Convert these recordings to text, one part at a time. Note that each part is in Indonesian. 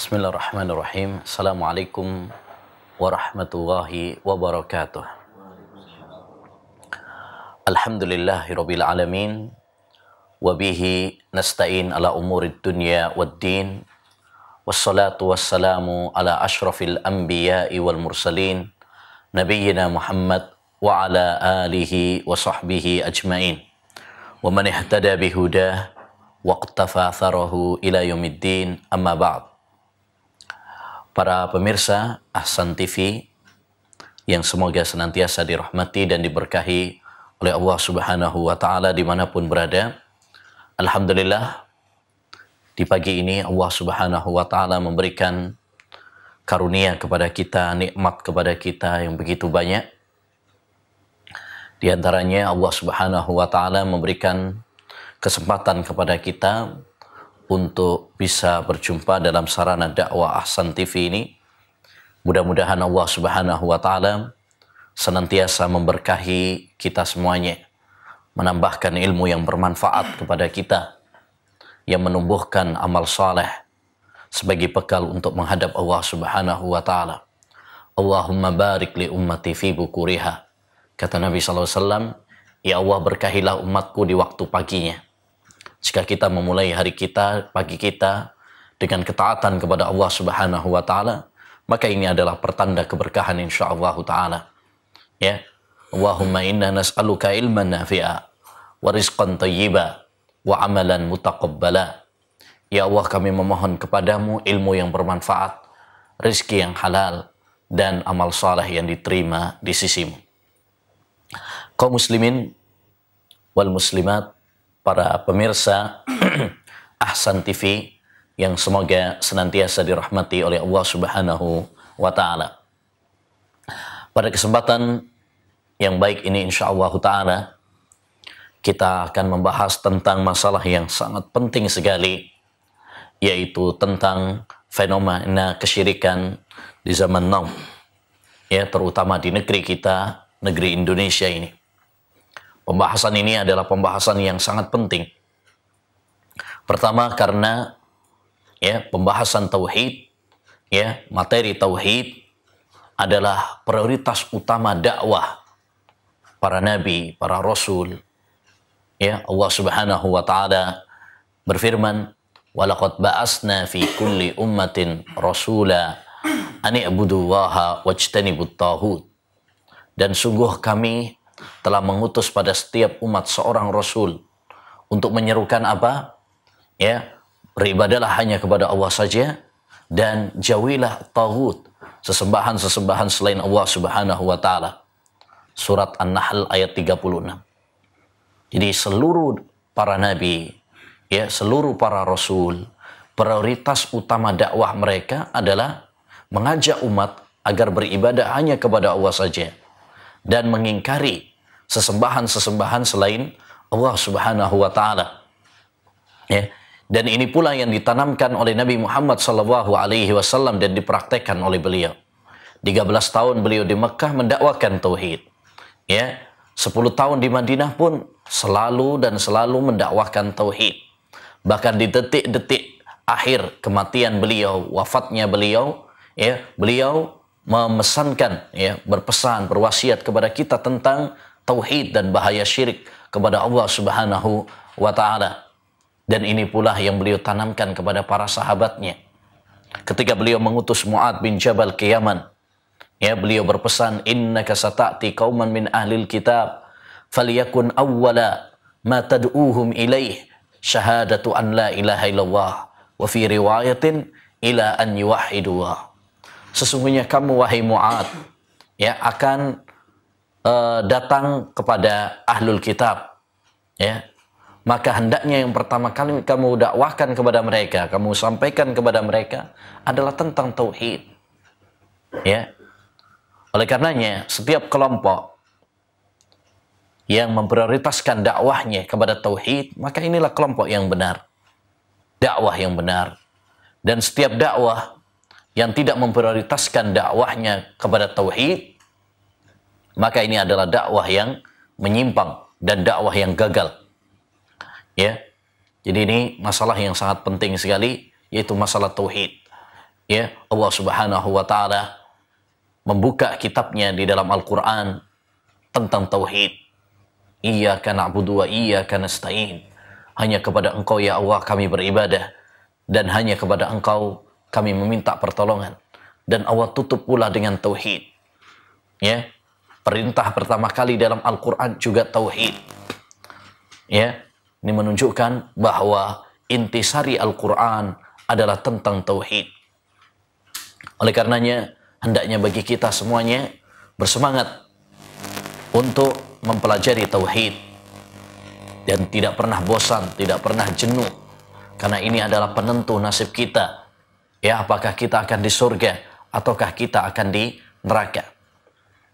Bismillahirrahmanirrahim. Assalamualaikum warahmatullahi wabarakatuh. Alhamdulillahirabbil alamin. Wa bihi nasta'in ala umurid dunya waddin. Wassalatu wassalamu ala asyrafil anbiya'i wal mursalin. Nabiyyina Muhammad wa ala alihi wa sahbihi ajmain. Wa man ihtada bihudah wa iqtafa atharahu ila yaumiddin. Amma ba'd. Para pemirsa Ahsan TV yang semoga senantiasa dirahmati dan diberkahi oleh Allah Subhanahu wa Ta'ala dimanapun berada. Alhamdulillah, di pagi ini Allah Subhanahu wa Ta'ala memberikan karunia kepada kita, nikmat kepada kita yang begitu banyak. Di antaranya Allah Subhanahu wa Ta'ala memberikan kesempatan kepada kita untuk bisa berjumpa dalam sarana dakwah Ahsan TV ini. Mudah-mudahan Allah Subhanahu wa Ta'ala senantiasa memberkahi kita semuanya, menambahkan ilmu yang bermanfaat kepada kita, yang menumbuhkan amal saleh sebagai bekal untuk menghadap Allah Subhanahu wa Ta'ala. Allahumma barik li ummati fi bukuriha. Kata Nabi SAW, ya Allah berkahilah umatku di waktu paginya. Jika kita memulai hari kita, pagi kita dengan ketaatan kepada Allah Subhanahu wa Ta'ala, maka ini adalah pertanda keberkahan insyaallah Ta'ala. Ya. Allahumma inna nas'aluka ilman nafi'a wa rizqan thayyiba wa amalan mutaqabbala. Ya Allah, kami memohon kepadamu ilmu yang bermanfaat, rezeki yang halal, dan amal saleh yang diterima di sisimu. Kaum muslimin wal muslimat, para pemirsa Ahsan TV yang semoga senantiasa dirahmati oleh Allah Subhanahu wa Ta'ala. Pada kesempatan yang baik ini insyaallah Ta'ala, kita akan membahas tentang masalah yang sangat penting sekali, yaitu tentang fenomena kesyirikan di zaman now, ya, terutama di negeri kita, negeri Indonesia ini. Pembahasan ini adalah pembahasan yang sangat penting. Pertama karena ya, pembahasan tauhid, ya, materi tauhid adalah prioritas utama dakwah para nabi, para rasul. Ya, Allah Subhanahu wa Ta'ala berfirman, "Wa laqad ba'asna fi kulli ummatin rasula an i'budullaha wajtanibut taghut." Dan sungguh kami telah mengutus pada setiap umat seorang rasul untuk menyerukan apa? Ya, beribadalah hanya kepada Allah saja dan jauhilah taghut, sesembahan-sesembahan selain Allah Subhanahu wa Ta'ala. Surat An-Nahl ayat 36. Jadi seluruh para nabi, ya, seluruh para rasul, prioritas utama dakwah mereka adalah mengajak umat agar beribadah hanya kepada Allah saja dan mengingkari sesembahan-sesembahan selain Allah Subhanahu wa Ta'ala. Ya. Dan ini pula yang ditanamkan oleh Nabi Muhammad SAW dan dipraktekkan oleh beliau. 13 tahun beliau di Mekah mendakwakan tauhid. Ya, 10 tahun di Madinah pun selalu mendakwakan tauhid. Bahkan di detik-detik akhir kematian beliau, wafatnya beliau, ya, beliau memesankan, ya, berpesan, berwasiat kepada kita tentang tauhid dan bahaya syirik kepada Allah Subhanahu wa Ta'ala. Dan ini pula yang beliau tanamkan kepada para sahabatnya. Ketika beliau mengutus Mu'adz bin Jabal ke Yaman, ya, beliau berpesan, "Innaka sata'ti qauman min ahlil kitab, falyakun awwala ma tad'uhum ilaih syahadatu an la ilaha illallah, wa fi riwayatin ila an yuwahhidullah." Sesungguhnya kamu, wahai Mu'adz, ya, akan datang kepada ahlul kitab, ya, maka hendaknya yang pertama kali kamu dakwahkan kepada mereka, kamu sampaikan kepada mereka adalah tentang tauhid. Ya. Oleh karenanya, setiap kelompok yang memprioritaskan dakwahnya kepada tauhid, maka inilah kelompok yang benar, dakwah yang benar. Dan setiap dakwah yang tidak memprioritaskan dakwahnya kepada tauhid, maka ini adalah dakwah yang menyimpang dan dakwah yang gagal. Ya. Jadi ini masalah yang sangat penting sekali, yaitu masalah tauhid. ya, Allah Subhanahu wa taala membuka kitabnya di dalam Al-Qur'an tentang tauhid. Iyyaka na'budu wa iyyaka nasta'in. Hanya kepada Engkau ya Allah kami beribadah, dan hanya kepada Engkau kami meminta pertolongan. Dan Allah tutup pula dengan tauhid. Ya, perintah pertama kali dalam Al-Qur'an juga tauhid. Ya, ini menunjukkan bahwa intisari Al-Qur'an adalah tentang tauhid. Oleh karenanya, hendaknya bagi kita semuanya bersemangat untuk mempelajari tauhid dan tidak pernah bosan, tidak pernah jenuh, karena ini adalah penentu nasib kita. Ya, apakah kita akan di surga ataukah kita akan di neraka.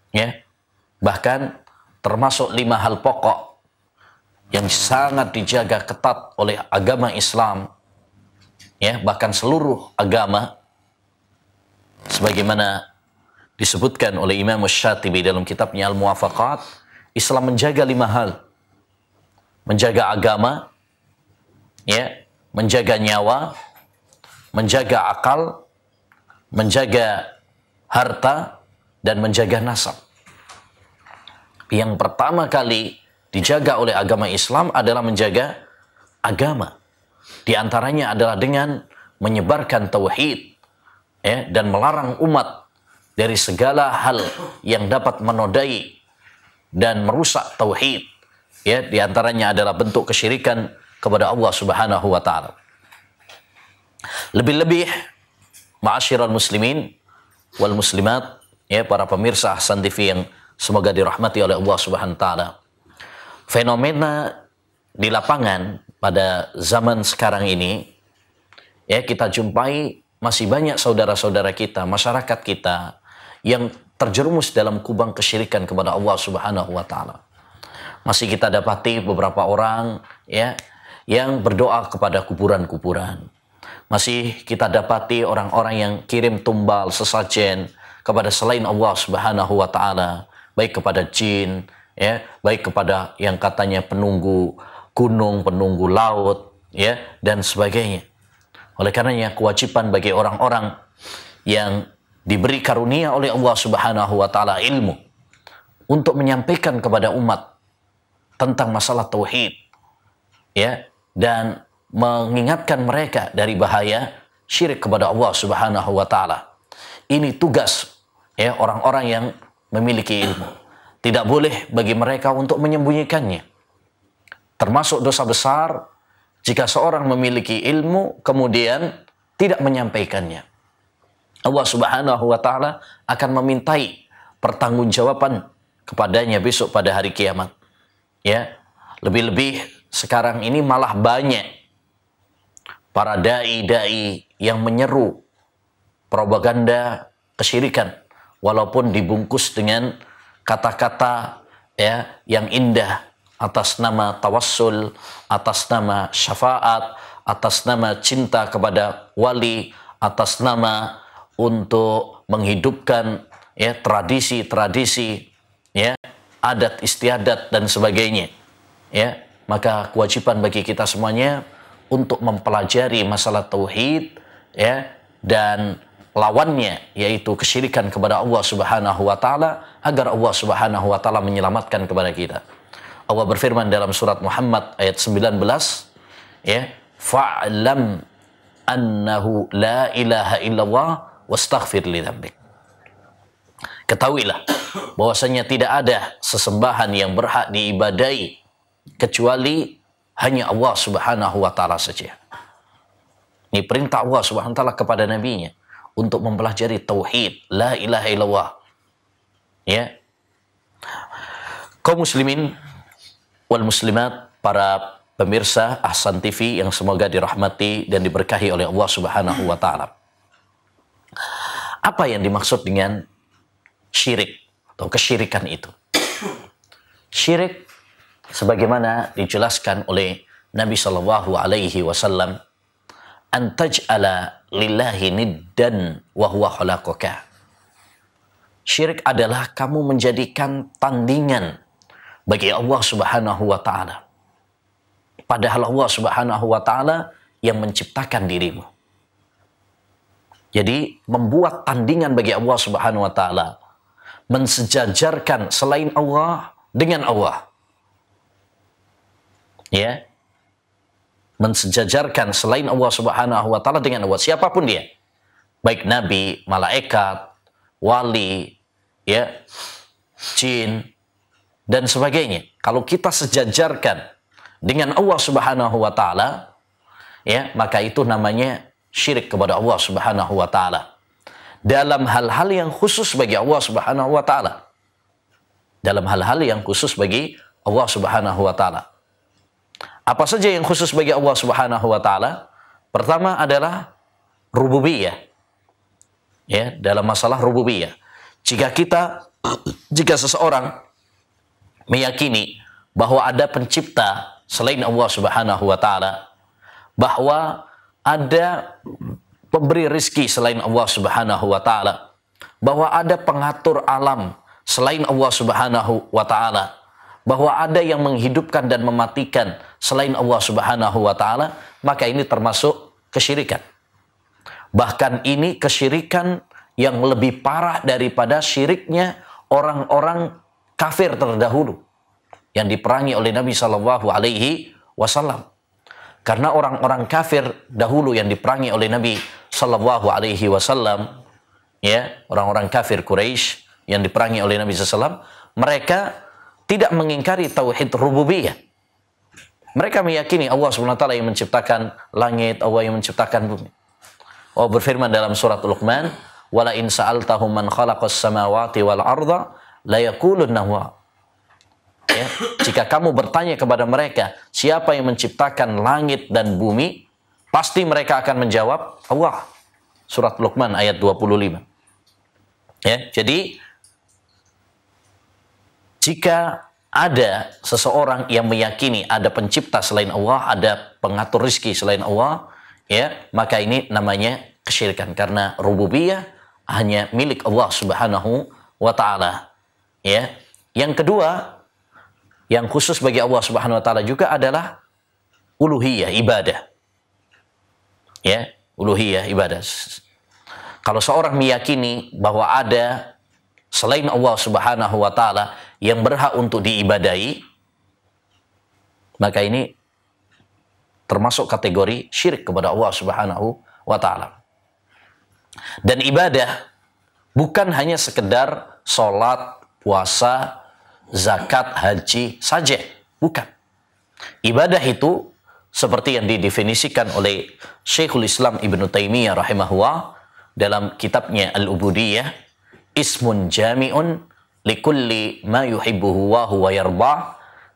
Ya, bahkan termasuk 5 hal pokok yang sangat dijaga ketat oleh agama Islam, ya, bahkan seluruh agama, sebagaimana disebutkan oleh Imam Syatibi dalam kitabnya Al-Muwafaqat. Islam menjaga 5 hal: menjaga agama, ya, menjaga nyawa, menjaga akal, menjaga harta, dan menjaga nasab. Yang pertama kali dijaga oleh agama Islam adalah menjaga agama. Di antaranya adalah dengan menyebarkan tauhid, ya, dan melarang umat dari segala hal yang dapat menodai dan merusak tauhid. Ya, di antaranya adalah bentuk kesyirikan kepada Allah Subhanahu wa taala. Lebih-lebih ma'asyiral muslimin wal muslimat, ya, para pemirsa Ahsan TV yang semoga dirahmati oleh Allah Subhanahu wa taala. Fenomena di lapangan pada zaman sekarang ini, ya, kita jumpai masih banyak saudara-saudara kita, masyarakat kita yang terjerumus dalam kubang kesyirikan kepada Allah Subhanahu wa taala. Masih kita dapati beberapa orang, ya, yang berdoa kepada kuburan-kuburan. Masih kita dapati orang-orang yang kirim tumbal sesajen kepada selain Allah Subhanahu wa taala, baik kepada jin, ya, baik kepada yang katanya penunggu gunung, penunggu laut, ya, dan sebagainya. Oleh karenanya kewajiban bagi orang-orang yang diberi karunia oleh Allah Subhanahu wa taala ilmu untuk menyampaikan kepada umat tentang masalah tauhid, ya, dan mengingatkan mereka dari bahaya syirik kepada Allah Subhanahu wa taala. Ini tugas, ya, orang-orang yang memiliki ilmu. Tidak boleh bagi mereka untuk menyembunyikannya. Termasuk dosa besar jika seorang memiliki ilmu kemudian tidak menyampaikannya. Allah Subhanahu wa taala akan memintai pertanggungjawaban kepadanya besok pada hari kiamat. Ya, lebih-lebih sekarang ini malah banyak para dai-dai yang menyeru propaganda kesyirikan walaupun dibungkus dengan kata-kata, ya, yang indah atas nama tawassul, atas nama syafaat, atas nama cinta kepada wali, atas nama untuk menghidupkan, ya, tradisi-tradisi, ya, adat istiadat dan sebagainya. Ya, maka kewajiban bagi kita semuanya untuk mempelajari masalah tauhid, ya, dan lawannya yaitu kesyirikan kepada Allah Subhanahu wa taala agar Allah Subhanahu wa taala menyelamatkan kepada kita. Allah berfirman dalam surat Muhammad ayat 19, ya, fa'lam annahu la ilaha illallah wastaghfir li dzambik. Ketahuilah bahwasanya tidak ada sesembahan yang berhak diibadai kecuali hanya Allah Subhanahu wa taala saja. Ini perintah Allah Subhanahu wa taala kepada nabinya untuk mempelajari tauhid la ilaha illallah. Ya. Kaum muslimin wal muslimat, para pemirsa Ahsan TV yang semoga dirahmati dan diberkahi oleh Allah Subhanahu wa taala. Apa yang dimaksud dengan syirik atau kesyirikan itu? Syirik sebagaimana dijelaskan oleh Nabi sallallahu alaihi wasallam, an taj'ala lillahi niddan wa huwa khalaqaka. Syirik adalah kamu menjadikan tandingan bagi Allah Subhanahu wa taala, padahal Allah Subhanahu wa taala yang menciptakan dirimu. Jadi membuat tandingan bagi Allah Subhanahu wa taala, mensejajarkan selain Allah dengan Allah. Ya. Mensejajarkan selain Allah Subhanahu wa taala dengan Allah, siapapun dia. Baik nabi, malaikat, wali, ya, jin dan sebagainya. Kalau kita sejajarkan dengan Allah Subhanahu wa taala, ya, maka itu namanya syirik kepada Allah Subhanahu wa taala. Dalam hal-hal yang khusus bagi Allah Subhanahu wa taala. Dalam hal-hal yang khusus bagi Allah Subhanahu wa taala. Apa saja yang khusus bagi Allah Subhanahu wa taala? Pertama adalah rububiyah. Ya, dalam masalah rububiyah. Jika seseorang meyakini bahwa ada pencipta selain Allah Subhanahu wa taala, bahwa ada pemberi rizki selain Allah Subhanahu wa taala, bahwa ada pengatur alam selain Allah Subhanahu wa taala, bahwa ada yang menghidupkan dan mematikan selain Allah Subhanahu wa taala, maka ini termasuk kesyirikan. Bahkan ini kesyirikan yang lebih parah daripada syiriknya orang-orang kafir terdahulu yang diperangi oleh Nabi Shallallahu Alaihi Wasallam. Karena orang-orang kafir dahulu yang diperangi oleh Nabi Shallallahu Alaihi Wasallam, ya, orang-orang kafir Quraisy yang diperangi oleh Nabi SAW, mereka tidak mengingkari tauhid rububiyah. Mereka meyakini Allah SWT yang menciptakan langit, Allah yang menciptakan bumi. Allah berfirman dalam surat Luqman, "Wala in sa'altahum man khalaqas samawati wal arda la yaqulunna huwa." Ya, jika kamu bertanya kepada mereka, siapa yang menciptakan langit dan bumi, pasti mereka akan menjawab Allah. Surat Luqman ayat 25. Ya, jadi jika ada seseorang yang meyakini ada pencipta selain Allah, ada pengatur rizki selain Allah, ya, maka ini namanya kesyirikan, karena rububiyah hanya milik Allah Subhanahu wa taala. Ya. Yang kedua, yang khusus bagi Allah Subhanahu wa taala juga adalah uluhiyah, ibadah. Ya, uluhiyah, ibadah. Kalau seorang meyakini bahwa ada selain Allah Subhanahu wa taala yang berhak untuk diibadahi, maka ini termasuk kategori syirik kepada Allah Subhanahu wa taala. Dan ibadah bukan hanya sekedar sholat, puasa, zakat, haji saja, bukan. Ibadah itu seperti yang didefinisikan oleh Syekhul Islam Ibnu Taimiyah rahimahullah dalam kitabnya Al-Ubudiyah, ismun jami'un likulli ma yuhibbuhu wa huwa yardah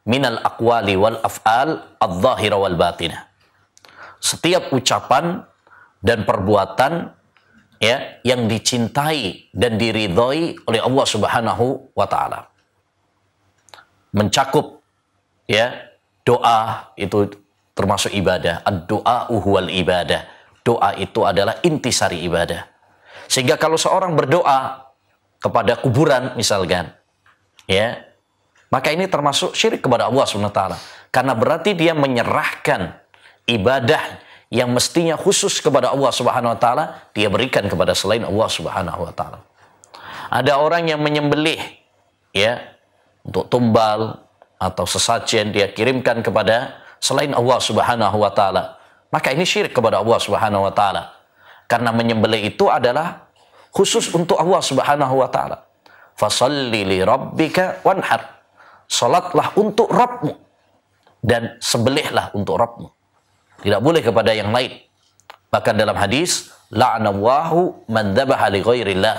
minal aqwali wal af'al adh-dhahira wal batinah. Setiap ucapan dan perbuatan, ya, yang dicintai dan diridhoi oleh Allah Subhanahu wa taala. Mencakup, ya, doa itu termasuk ibadah. Ad-du'a huwal ibadah. Doa itu adalah intisari ibadah. Sehingga kalau seorang berdoa kepada kuburan misalkan, ya, maka ini termasuk syirik kepada Allah SWT. Karena berarti dia menyerahkan ibadah yang mestinya khusus kepada Allah Subhanahu wa taala, dia berikan kepada selain Allah Subhanahu wa taala. Ada orang yang menyembelih, ya, untuk tumbal atau sesajen dia kirimkan kepada selain Allah Subhanahu wa taala. Maka ini syirik kepada Allah Subhanahu wa taala. Karena menyembelih itu adalah khusus untuk Allah Subhanahu wa taala. Fasalli li rabbika wanhar. Salatlah untuk Rabbmu dan sembelihlah untuk Rabbmu. Tidak boleh kepada yang lain. Bahkan dalam hadis, la'anallahu man dzabaha li ghairillah.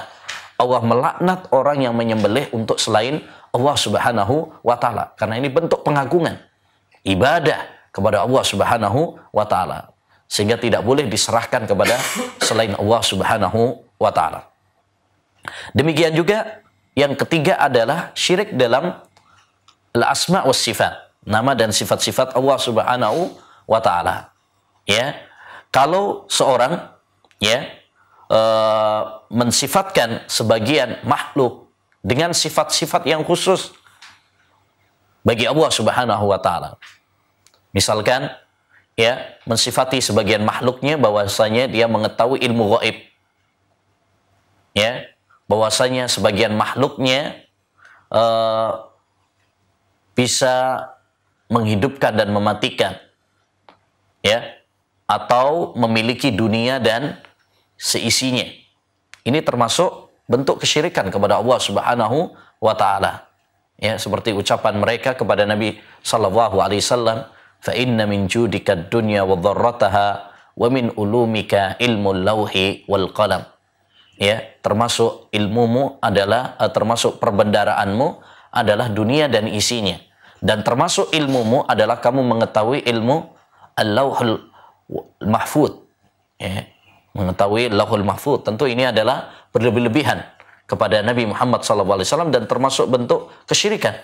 Allah melaknat orang yang menyembelih untuk selain Allah Subhanahu wa taala. Karena ini bentuk pengagungan, ibadah kepada Allah Subhanahu wa taala. Sehingga tidak boleh diserahkan kepada selain Allah Subhanahu wa taala. Demikian juga yang ketiga adalah syirik dalam al-asma was sifat, nama dan sifat-sifat Allah Subhanahu wa taala. Ya, kalau seorang, ya, mensifatkan sebagian makhluk dengan sifat-sifat yang khusus bagi Allah Subhanahu wa taala. Misalkan, ya, mensifati sebagian makhluknya bahwasanya dia mengetahui ilmu gaib, ya, bahwasanya sebagian makhluknya bisa menghidupkan dan mematikan, ya, atau memiliki dunia dan seisinya. Ini termasuk bentuk kesyirikan kepada Allah Subhanahu wa taala. Ya, seperti ucapan mereka kepada Nabi sallallahu alaihi wasallam, "Fa inna min judika ad-dunya wa dharrataha wa min ulumika ilmul lauhi wal qalam." Ya, termasuk ilmumu adalah termasuk perbendaraanmu adalah dunia dan isinya. Dan termasuk ilmumu adalah kamu mengetahui ilmu al-lauhul mahfud. Ya, mengetahui lauhul mahfud. Tentu ini adalah berlebih-lebihan kepada Nabi Muhammad SAW dan termasuk bentuk kesyirikan.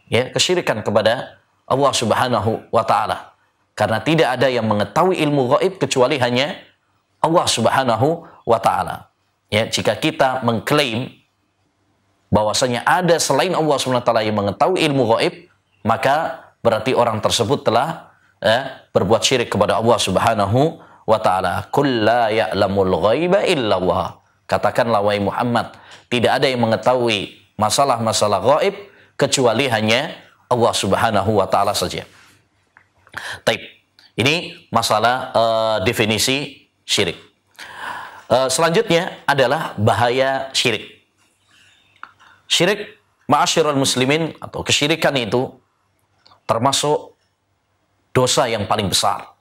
Ya, kesyirikan kepada Allah Subhanahu wa taala. Karena tidak ada yang mengetahui ilmu gaib kecuali hanya Allah Subhanahu wa taala. Ya, jika kita mengklaim bahwasanya ada selain Allah Subhanahu wa taala yang mengetahui ilmu gaib, maka berarti orang tersebut telah berbuat syirik kepada Allah Subhanahu wa taala. Qul la ya'lamul ghaiba illa Allah. Katakanlah wahai Muhammad, tidak ada yang mengetahui masalah-masalah gaib kecuali hanya Allah Subhanahu wa taala saja. Taib. Ini masalah definisi syirik. Selanjutnya adalah bahaya syirik. Syirik, ma'asyiral muslimin, atau kesyirikan itu termasuk dosa yang paling besar.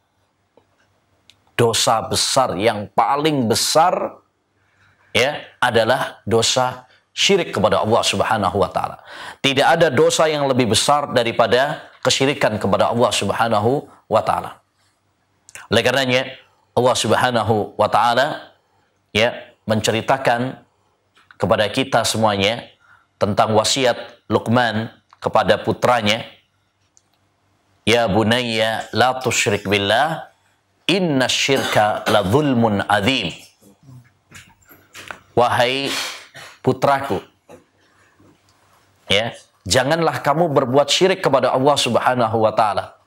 Dosa besar yang paling besar, ya, adalah dosa syirik kepada Allah Subhanahu wa taala. Tidak ada dosa yang lebih besar daripada kesyirikan kepada Allah Subhanahu wa taala. Oleh karenanya Allah Subhanahu wa taala, ya, menceritakan kepada kita semuanya tentang wasiat Luqman kepada putranya, "Ya bunayya la tusyrik billah, inna syirka la zulmun adzim." Wahai putraku, ya, janganlah kamu berbuat syirik kepada Allah Subhanahu wa taala.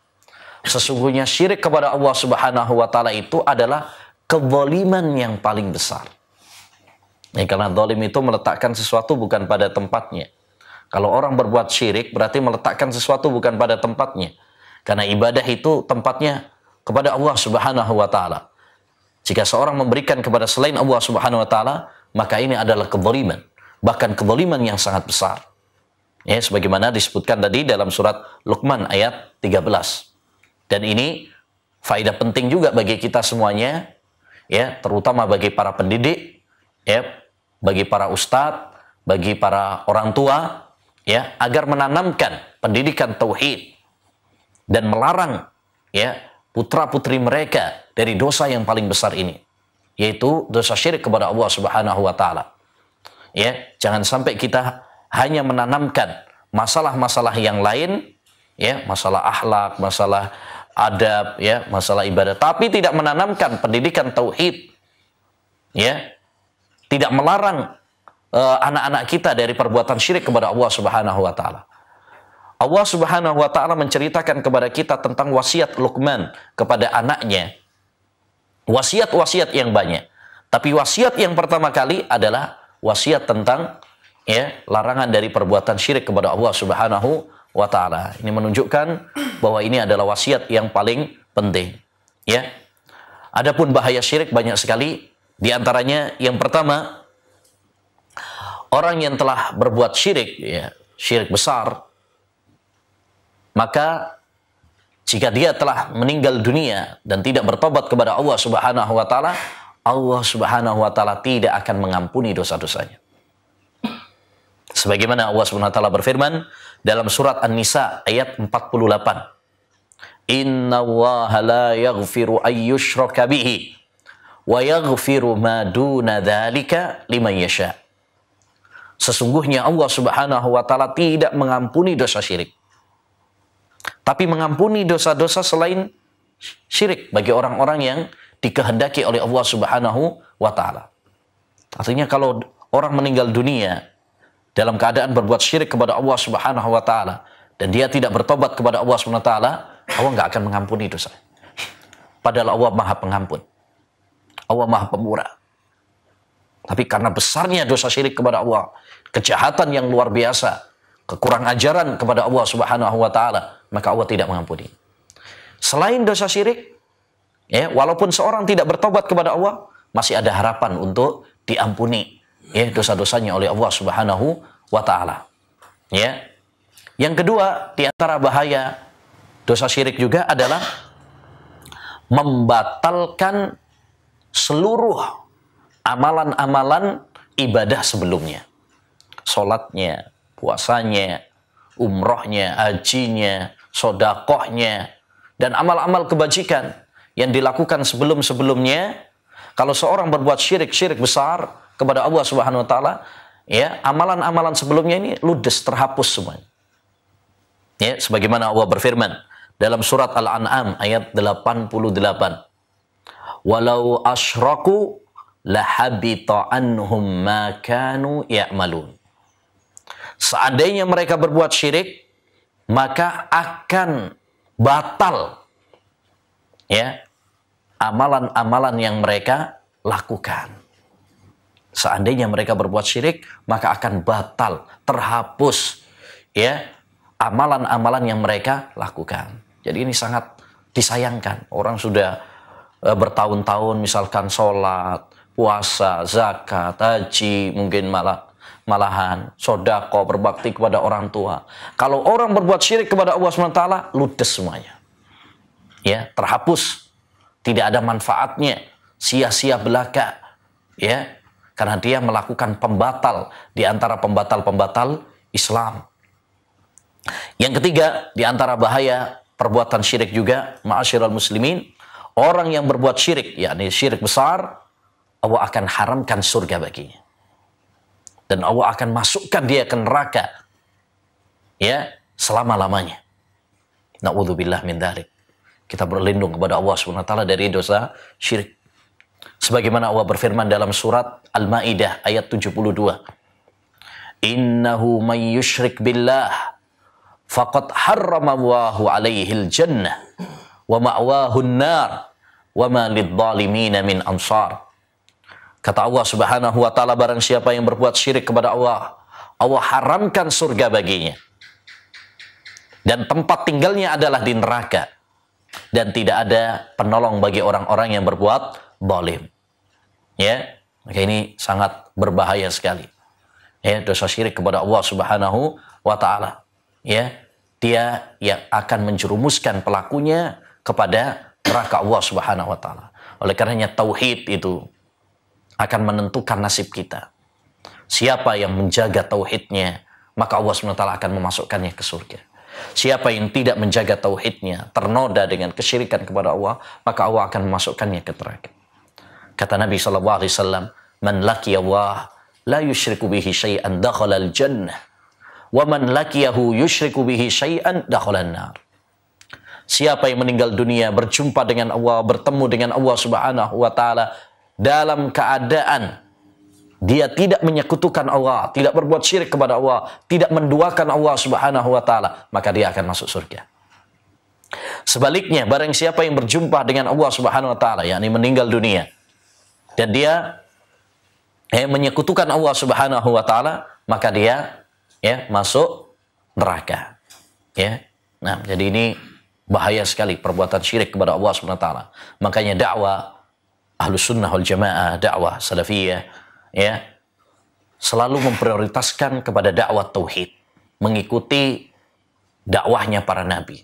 Sesungguhnya syirik kepada Allah Subhanahu wa taala itu adalah kezaliman yang paling besar. Ya, karena zalim itu meletakkan sesuatu bukan pada tempatnya. Kalau orang berbuat syirik berarti meletakkan sesuatu bukan pada tempatnya. Karena ibadah itu tempatnya kepada Allah Subhanahu wa taala. Jika seorang memberikan kepada selain Allah Subhanahu wa taala, maka ini adalah kezaliman, bahkan kezaliman yang sangat besar. Ya, sebagaimana disebutkan tadi dalam surat Luqman ayat 13. Dan ini faedah penting juga bagi kita semuanya, ya, terutama bagi para pendidik, ya, bagi para ustadz, bagi para orang tua, ya, agar menanamkan pendidikan tauhid dan melarang, ya, putra-putri mereka dari dosa yang paling besar ini, yaitu dosa syirik kepada Allah Subhanahu wa taala. Ya, jangan sampai kita hanya menanamkan masalah-masalah yang lain, ya, masalah akhlak, masalah adab, ya, masalah ibadah, tapi tidak menanamkan pendidikan tauhid, ya, tidak melarang anak-anak kita dari perbuatan syirik kepada Allah Subhanahu wa taala. Allah Subhanahu wa taala menceritakan kepada kita tentang wasiat Luqman kepada anaknya. Wasiat-wasiat yang banyak. Tapi wasiat yang pertama kali adalah wasiat tentang, ya, larangan dari perbuatan syirik kepada Allah Subhanahu wa taala. Ini menunjukkan bahwa ini adalah wasiat yang paling penting, ya. Adapun bahaya syirik banyak sekali. Di antaranya yang pertama, orang yang telah berbuat syirik, ya, syirik besar, maka jika dia telah meninggal dunia dan tidak bertobat kepada Allah Subhanahu wa taala, Allah Subhanahu wa taala tidak akan mengampuni dosa-dosanya. Sebagaimana Allah Subhanahu wa taala berfirman dalam surat An-Nisa ayat 48. Innallaha la yaghfiru ayyushraka bihi wa yaghfiru ma duna dzalika liman yasha. Sesungguhnya Allah Subhanahu wa taala tidak mengampuni dosa syirik, tapi mengampuni dosa-dosa selain syirik bagi orang-orang yang dikehendaki oleh Allah Subhanahu wa taala. Artinya kalau orang meninggal dunia dalam keadaan berbuat syirik kepada Allah Subhanahu wa taala dan dia tidak bertobat kepada Allah Subhanahu wa taala, Allah nggak akan mengampuni dosa. Padahal Allah Maha Pengampun. Allah Maha Pemurah. Tapi karena besarnya dosa syirik kepada Allah, kejahatan yang luar biasa, kekurang ajaran kepada Allah Subhanahu wa taala, maka Allah tidak mengampuni. Selain dosa syirik, ya, walaupun seorang tidak bertobat kepada Allah, masih ada harapan untuk diampuni, ya, dosa-dosanya oleh Allah Subhanahu wa taala. Ya. Yang kedua, di antara bahaya dosa syirik juga adalah membatalkan seluruh amalan-amalan ibadah sebelumnya. Salatnya, puasanya, umrohnya, hajinya, sodakohnya, dan amal-amal kebajikan yang dilakukan sebelum-sebelumnya. Kalau seorang berbuat syirik besar kepada Allah Subhanahu wa taala, ya, amalan-amalan sebelumnya ini ludes, terhapus semuanya. Ya, sebagaimana Allah berfirman dalam surat Al-An'am ayat 88. Walau asyraku lahabita anhum ma kanu ya'malun. Seandainya mereka berbuat syirik, maka akan batal, ya, amalan-amalan yang mereka lakukan. Seandainya mereka berbuat syirik, maka akan batal, terhapus, ya, amalan-amalan yang mereka lakukan. Jadi ini sangat disayangkan. Orang sudah bertahun-tahun misalkan sholat, puasa, zakat, haji, mungkin malahan sodako, berbakti kepada orang tua. Kalau orang berbuat syirik kepada Allah SWT, ludes semuanya. Ya, terhapus. Tidak ada manfaatnya. Sia-sia belaka. Ya, karena dia melakukan pembatal di antara pembatal-pembatal Islam. Yang ketiga, di antara bahaya perbuatan syirik juga, ma'asyiral muslimin, orang yang berbuat syirik, yakni syirik besar, Allah akan haramkan surga baginya. Dan Allah akan masukkan dia ke neraka, ya, selama-lamanya. Na'udzubillah min dzalik. Kita berlindung kepada Allah SWT dari dosa syirik. Sebagaimana Allah berfirman dalam surat Al-Maidah ayat 72. Innahu may yusyrik billah faqad harramallahu alaihil jannah wa ma'wahun nar wa ma lidzalimina min ansar. Kata Allah Subhanahu wa taala, barang siapa yang berbuat syirik kepada Allah, Allah haramkan surga baginya. Dan tempat tinggalnya adalah di neraka. Dan tidak ada penolong bagi orang-orang yang berbuat zalim. Ya, maka ini sangat berbahaya sekali. Ya, dosa syirik kepada Allah Subhanahu wa taala. Ya, dia yang akan menjerumuskan pelakunya kepada neraka Allah Subhanahu wa taala. Oleh karenanya tauhid itu akan menentukan nasib kita. Siapa yang menjaga tauhidnya, maka Allah SWT akan memasukkannya ke surga. Siapa yang tidak menjaga tauhidnya, ternoda dengan kesyirikan kepada Allah, maka Allah akan memasukkannya ke neraka. Kata Nabi SAW, man laqiya Allah la yusyriku bihi syai'an dakhala al-jannah, wa man laqiyahu yusyriku bihi syai'an dakhala an-nar. Siapa yang meninggal dunia berjumpa dengan Allah, bertemu dengan Allah Subhanahu wa taala dalam keadaan dia tidak menyekutukan Allah, tidak berbuat syirik kepada Allah, tidak menduakan Allah Subhanahu wa taala, maka dia akan masuk surga. Sebaliknya, barang siapa yang berjumpa dengan Allah Subhanahu wa taala, yakni meninggal dunia, dan dia menyekutukan Allah Subhanahu wa taala, maka dia masuk neraka. Ya. Nah, jadi ini bahaya sekali perbuatan syirik kepada Allah Subhanahu wa taala. Makanya dakwah Ahlus Sunnah wal Jamaah, dakwah Salafiyah, ya, selalu memprioritaskan kepada dakwah tauhid, mengikuti dakwahnya para nabi.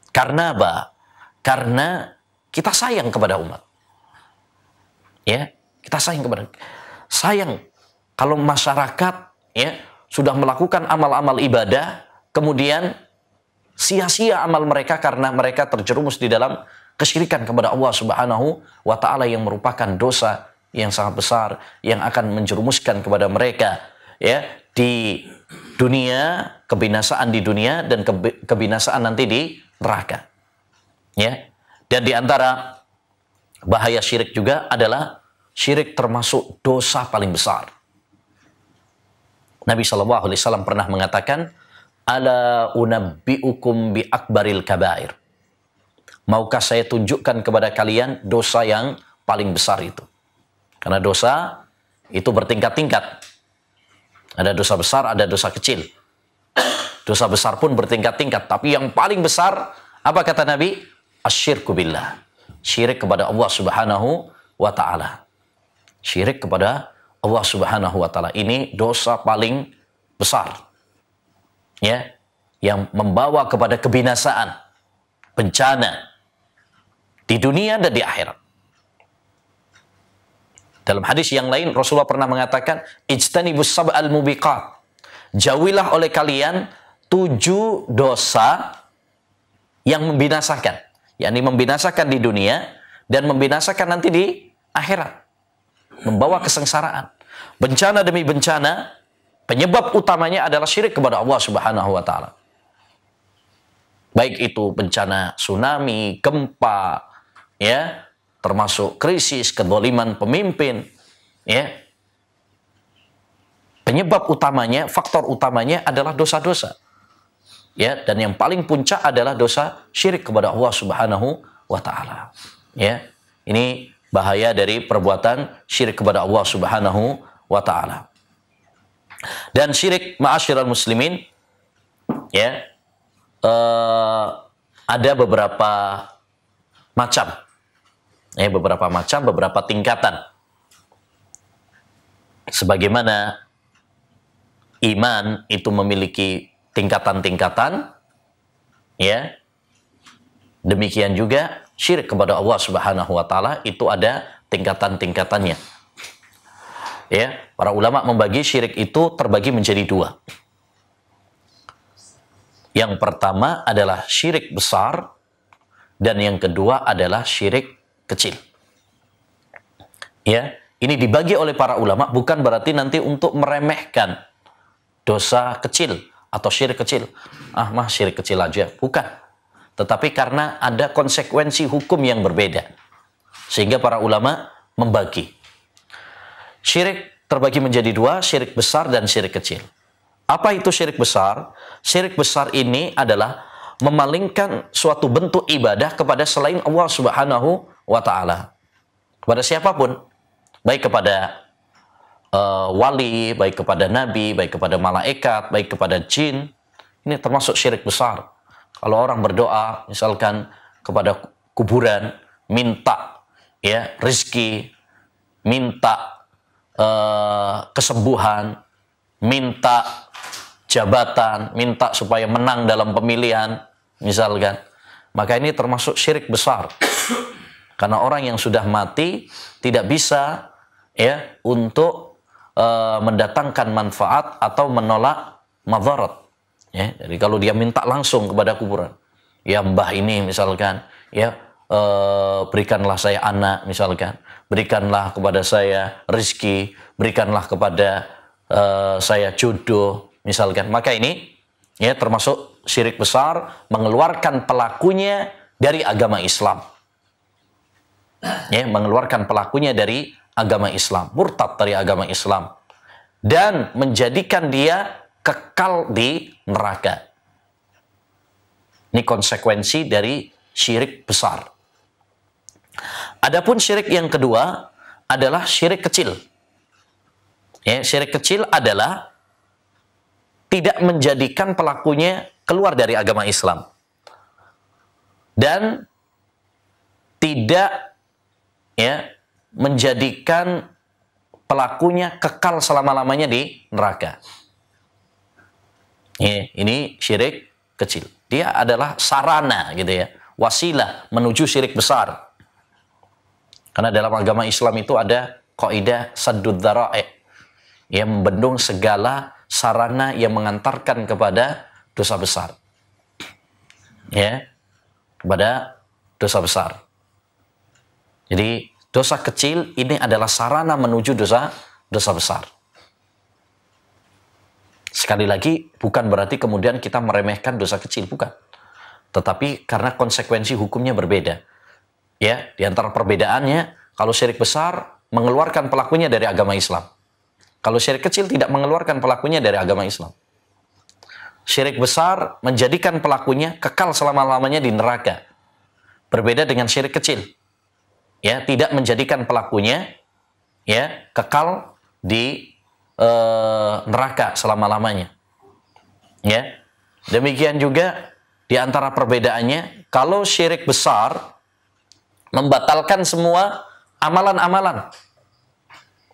Karena apa? Karena kita sayang kepada umat. Ya, kita sayang kalau masyarakat, ya, sudah melakukan amal-amal ibadah, kemudian sia-sia amal mereka karena mereka terjerumus di dalam kesyirikan kepada Allah Subhanahu wa taala yang merupakan dosa yang sangat besar yang akan menjerumuskan kepada mereka, ya, di dunia, kebinasaan di dunia dan kebinasaan nanti di neraka. Ya. Dan di antara bahaya syirik juga adalah syirik termasuk dosa paling besar. Nabi SAW pernah mengatakan, ala unabbi'ukum bi akbaril kabair. Maukah saya tunjukkan kepada kalian dosa yang paling besar itu? Karena dosa itu bertingkat-tingkat. Ada dosa besar, ada dosa kecil. Dosa besar pun bertingkat-tingkat, tapi yang paling besar apa kata Nabi? Asyirku billah. Syirik kepada Allah Subhanahu wa taala. Syirik kepada Allah Subhanahu wa taala ini dosa paling besar. Ya, yang membawa kepada kebinasaan, bencana di dunia dan di akhirat. Dalam hadis yang lain Rasulullah pernah mengatakan, ijtanibus sab'al mubiqat. Jauhilah oleh kalian 7 dosa yang membinasakan, yakni membinasakan di dunia dan membinasakan nanti di akhirat, membawa kesengsaraan. Bencana demi bencana, penyebab utamanya adalah syirik kepada Allah Subhanahu wa taala. Baik itu bencana tsunami, gempa, ya, termasuk krisis, kezaliman pemimpin, ya. Penyebab utamanya, faktor utamanya adalah dosa-dosa. Ya, dan yang paling puncak adalah dosa syirik kepada Allah Subhanahu wa taala. Ya. Ini bahaya dari perbuatan syirik kepada Allah Subhanahu wa taala. Dan syirik, ma'asyiral muslimin, ya, ada beberapa macam. Ya, beberapa tingkatan. Sebagaimana iman itu memiliki tingkatan-tingkatan, ya, demikian juga syirik kepada Allah Subhanahu wa taala itu ada tingkatan-tingkatannya. Ya, para ulama membagi syirik itu terbagi menjadi 2. Yang pertama adalah syirik besar dan yang kedua adalah syirik kecil. Ya, ini dibagi oleh para ulama bukan berarti nanti untuk meremehkan dosa kecil atau syirik kecil. Syirik kecil aja. Bukan. Tetapi karena ada konsekuensi hukum yang berbeda. Sehingga para ulama membagi. Syirik terbagi menjadi 2, syirik besar dan syirik kecil. Apa itu syirik besar? Syirik besar ini adalah memalingkan suatu bentuk ibadah kepada selain Allah Subhanahu wa taala. Kepada siapapun. Baik kepada wali, baik kepada nabi, baik kepada malaikat, baik kepada jin. Ini termasuk syirik besar. Kalau orang berdoa misalkan kepada kuburan, minta, ya, rezeki, minta kesembuhan, minta jabatan, minta supaya menang dalam pemilihan, misalkan, maka ini termasuk syirik besar. Karena orang yang sudah mati tidak bisa, ya, untuk mendatangkan manfaat atau menolak madarat. Ya, jadi kalau dia minta langsung kepada kuburan, ya mbah ini misalkan, ya, berikanlah saya anak misalkan, berikanlah kepada saya rezeki, berikanlah kepada saya jodoh misalkan, maka ini, ya, termasuk syirik besar, mengeluarkan pelakunya dari agama Islam. Ya, mengeluarkan pelakunya dari agama Islam, murtad dari agama Islam, dan menjadikan dia kekal di neraka. Ini konsekuensi dari syirik besar. Adapun syirik yang kedua adalah syirik kecil. Ya, syirik kecil adalah tidak menjadikan pelakunya keluar dari agama Islam dan tidak, ya, menjadikan pelakunya kekal selama-lamanya di neraka. Ini syirik kecil. Dia adalah sarana, gitu ya, wasilah menuju syirik besar. Karena dalam agama Islam itu ada kaidah saddud dzara'i, yang membendung segala sarana yang mengantarkan kepada dosa besar. Ya, kepada dosa besar. Jadi dosa kecil ini adalah sarana menuju dosa besar. Sekali lagi, bukan berarti kemudian kita meremehkan dosa kecil, bukan. Tetapi karena konsekuensi hukumnya berbeda. Ya, di antara perbedaannya, kalau syirik besar mengeluarkan pelakunya dari agama Islam. Kalau syirik kecil tidak mengeluarkan pelakunya dari agama Islam. Syirik besar menjadikan pelakunya kekal selama-lamanya di neraka. Berbeda dengan syirik kecil. Ya, tidak menjadikan pelakunya, ya, kekal di neraka selama-lamanya. Ya. Demikian juga di antara perbedaannya, kalau syirik besar membatalkan semua amalan-amalan,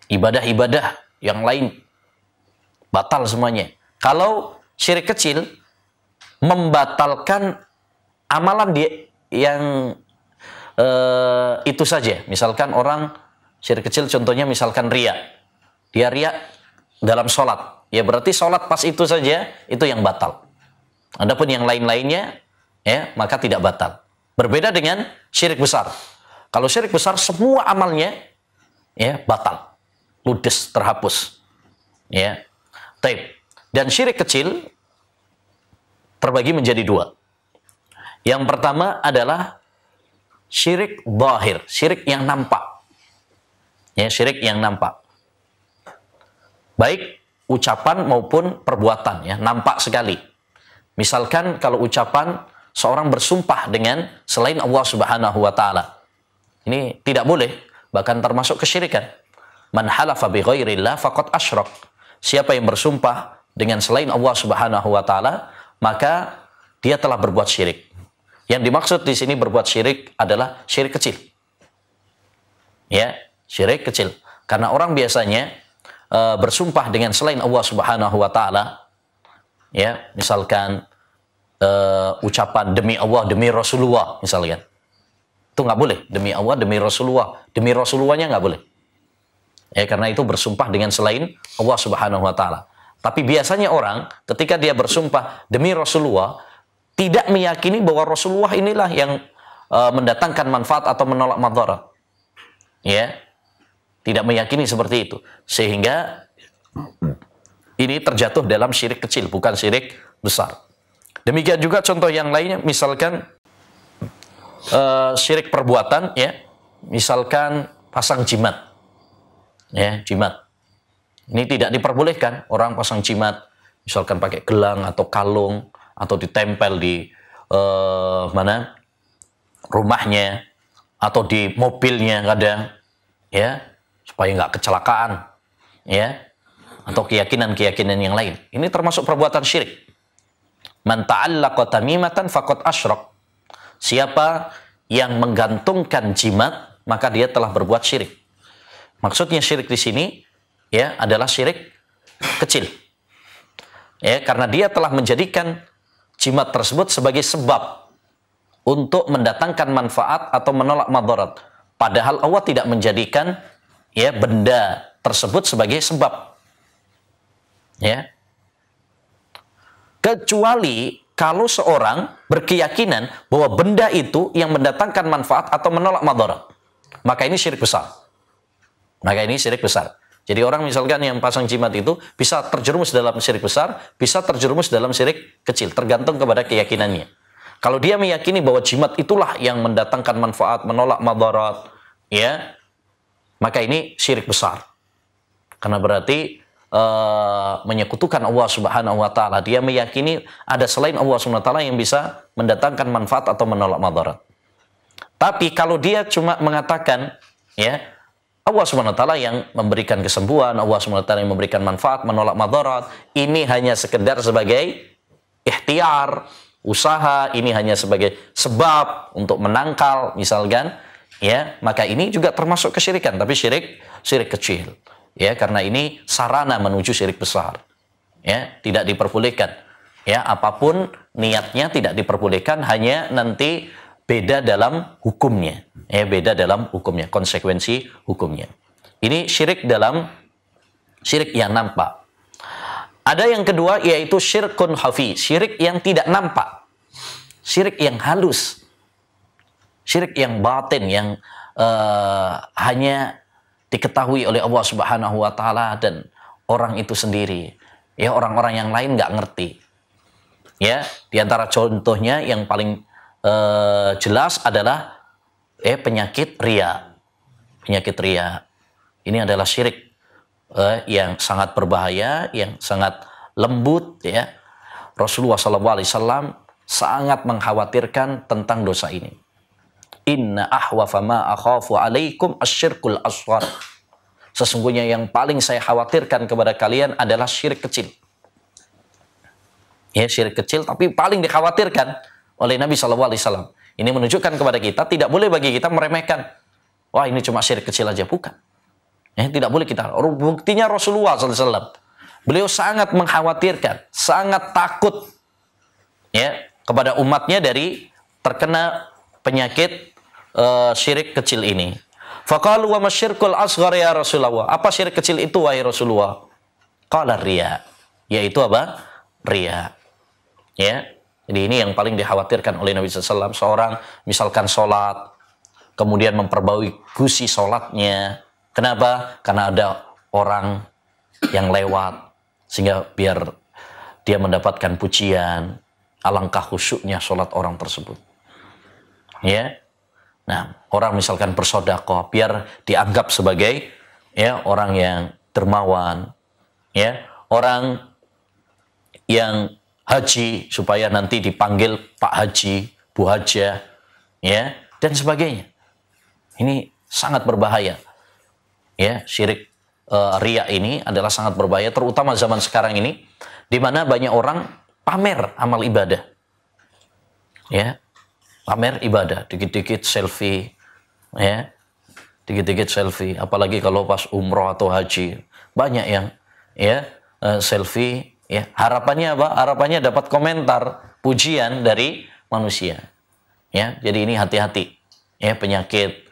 ibadah-ibadah yang lain batal semuanya. Kalau syirik kecil membatalkan amalan yang itu saja. Misalkan orang syirik kecil, contohnya misalkan riya. Dia riya dalam sholat. Ya berarti sholat pas itu saja, itu yang batal. Adapun yang lain-lainnya, ya maka tidak batal. Berbeda dengan syirik besar. Kalau syirik besar, semua amalnya ya batal, ludes, terhapus. Ya, taib. Dan syirik kecil terbagi menjadi dua. Yang pertama adalah syirik zahir, syirik yang nampak. Ya, syirik yang nampak. Baik ucapan maupun perbuatan, ya, nampak sekali. Misalkan kalau ucapan seorang bersumpah dengan selain Allah Subhanahu wa taala. Ini tidak boleh, bahkan termasuk kesyirikan. Man halafa bi ghairillah faqad asyrak. Siapa yang bersumpah dengan selain Allah Subhanahu wa taala, maka dia telah berbuat syirik. Yang dimaksud di sini berbuat syirik adalah syirik kecil. Ya, syirik kecil. Karena orang biasanya bersumpah dengan selain Allah Subhanahu wa taala, ya, misalkan ucapan demi Allah, demi Rasulullah, misalkan. Itu nggak boleh. Demi Allah, demi Rasulullah. Demi Rasulullahnya nggak boleh. Ya, karena itu bersumpah dengan selain Allah Subhanahu wa taala. Tapi biasanya orang ketika dia bersumpah demi Rasulullah, tidak meyakini bahwa Rasulullah inilah yang mendatangkan manfaat atau menolak madarat. Ya. Tidak meyakini seperti itu. Sehingga ini terjatuh dalam syirik kecil, bukan syirik besar. Demikian juga contoh yang lainnya, misalkan syirik perbuatan, ya, misalkan pasang jimat, ya, jimat. Ini tidak diperbolehkan orang pasang jimat, misalkan pakai gelang atau kalung atau ditempel di mana rumahnya atau di mobilnya kadang, ya, supaya nggak kecelakaan, ya, atau keyakinan-keyakinan yang lain. Ini termasuk perbuatan syirik. Man ta'allaqa tamimatan faqad asyrak. Siapa yang menggantungkan jimat, maka dia telah berbuat syirik. Maksudnya syirik di sini, ya, adalah syirik kecil. Ya, karena dia telah menjadikan jimat tersebut sebagai sebab untuk mendatangkan manfaat atau menolak madarat. Padahal Allah tidak menjadikan, ya, benda tersebut sebagai sebab. Ya. Kecuali kalau seorang berkeyakinan bahwa benda itu yang mendatangkan manfaat atau menolak madarat, maka ini syirik besar. Maka ini syirik besar. Jadi orang misalkan yang pasang jimat itu bisa terjerumus dalam syirik besar, bisa terjerumus dalam syirik kecil, tergantung kepada keyakinannya. Kalau dia meyakini bahwa jimat itulah yang mendatangkan manfaat, menolak madarat, ya, maka ini syirik besar. Karena berarti menyekutukan Allah Subhanahu wa taala. Dia meyakini ada selain Allah Subhanahu wa taala yang bisa mendatangkan manfaat atau menolak madarat. Tapi kalau dia cuma mengatakan, ya, Allah Subhanahu wa taala yang memberikan kesembuhan, Allah Subhanahu wa taala yang memberikan manfaat, menolak madarat, ini hanya sekedar sebagai ikhtiar, usaha, ini hanya sebagai sebab untuk menangkal misalkan, ya, maka ini juga termasuk kesyirikan, tapi syirik kecil. Ya, karena ini sarana menuju syirik besar. Ya, tidak diperbolehkan. Ya, apapun niatnya tidak diperbolehkan, hanya nanti beda dalam hukumnya. Ya, beda dalam hukumnya, konsekuensi hukumnya. Ini syirik dalam syirik yang nampak. Ada yang kedua yaitu syirkun khafi, syirik yang tidak nampak. Syirik yang halus. Syirik yang batin, yang hanya diketahui oleh Allah Subhanahu wa taala dan orang itu sendiri. Ya, orang-orang yang lain nggak ngerti. Ya, di antara contohnya yang paling jelas adalah penyakit riya. Penyakit riya. Ini adalah syirik yang sangat berbahaya, yang sangat lembut, ya. Rasulullah SAW sangat mengkhawatirkan tentang dosa ini. Inna ahwafa ma akhafu alaikum asyirkul asghar. sesungguhnya yang paling saya khawatirkan kepada kalian adalah syirik kecil. Ya, syirik kecil tapi paling dikhawatirkan oleh Nabi SAW. Ini menunjukkan kepada kita tidak boleh bagi kita meremehkan. Wah, ini cuma syirik kecil aja, bukan. Ya, tidak boleh kita. Buktinya Rasulullah SAW. Beliau sangat mengkhawatirkan, sangat takut ya kepada umatnya dari terkena penyakit syirik kecil ini. Faqalu wa masyirkul asghar ya Rasulullah. Apa syirik kecil itu wahai Rasulullah? Qala riya. Yaitu apa? Riya. Ya. Jadi ini yang paling dikhawatirkan oleh Nabi SAW. Seorang misalkan sholat, kemudian memperbaiki sholatnya. Kenapa? Karena ada orang yang lewat, sehingga biar dia mendapatkan pujian. Alangkah khusyuknya sholat orang tersebut. Ya. Nah, orang misalkan bersedekah biar dianggap sebagai ya orang yang dermawan, ya, orang yang haji supaya nanti dipanggil Pak Haji, Bu Haja, ya, dan sebagainya. Ini sangat berbahaya. Ya, syirik riya ini adalah sangat berbahaya, terutama zaman sekarang ini di mana banyak orang pamer amal ibadah. Ya. Pamer ibadah, dikit-dikit selfie, ya, dikit-dikit selfie. Apalagi kalau pas umroh atau haji, banyak yang, ya, selfie. Ya, harapannya apa? Harapannya dapat komentar, pujian dari manusia. Ya, jadi ini hati-hati. Ya, penyakit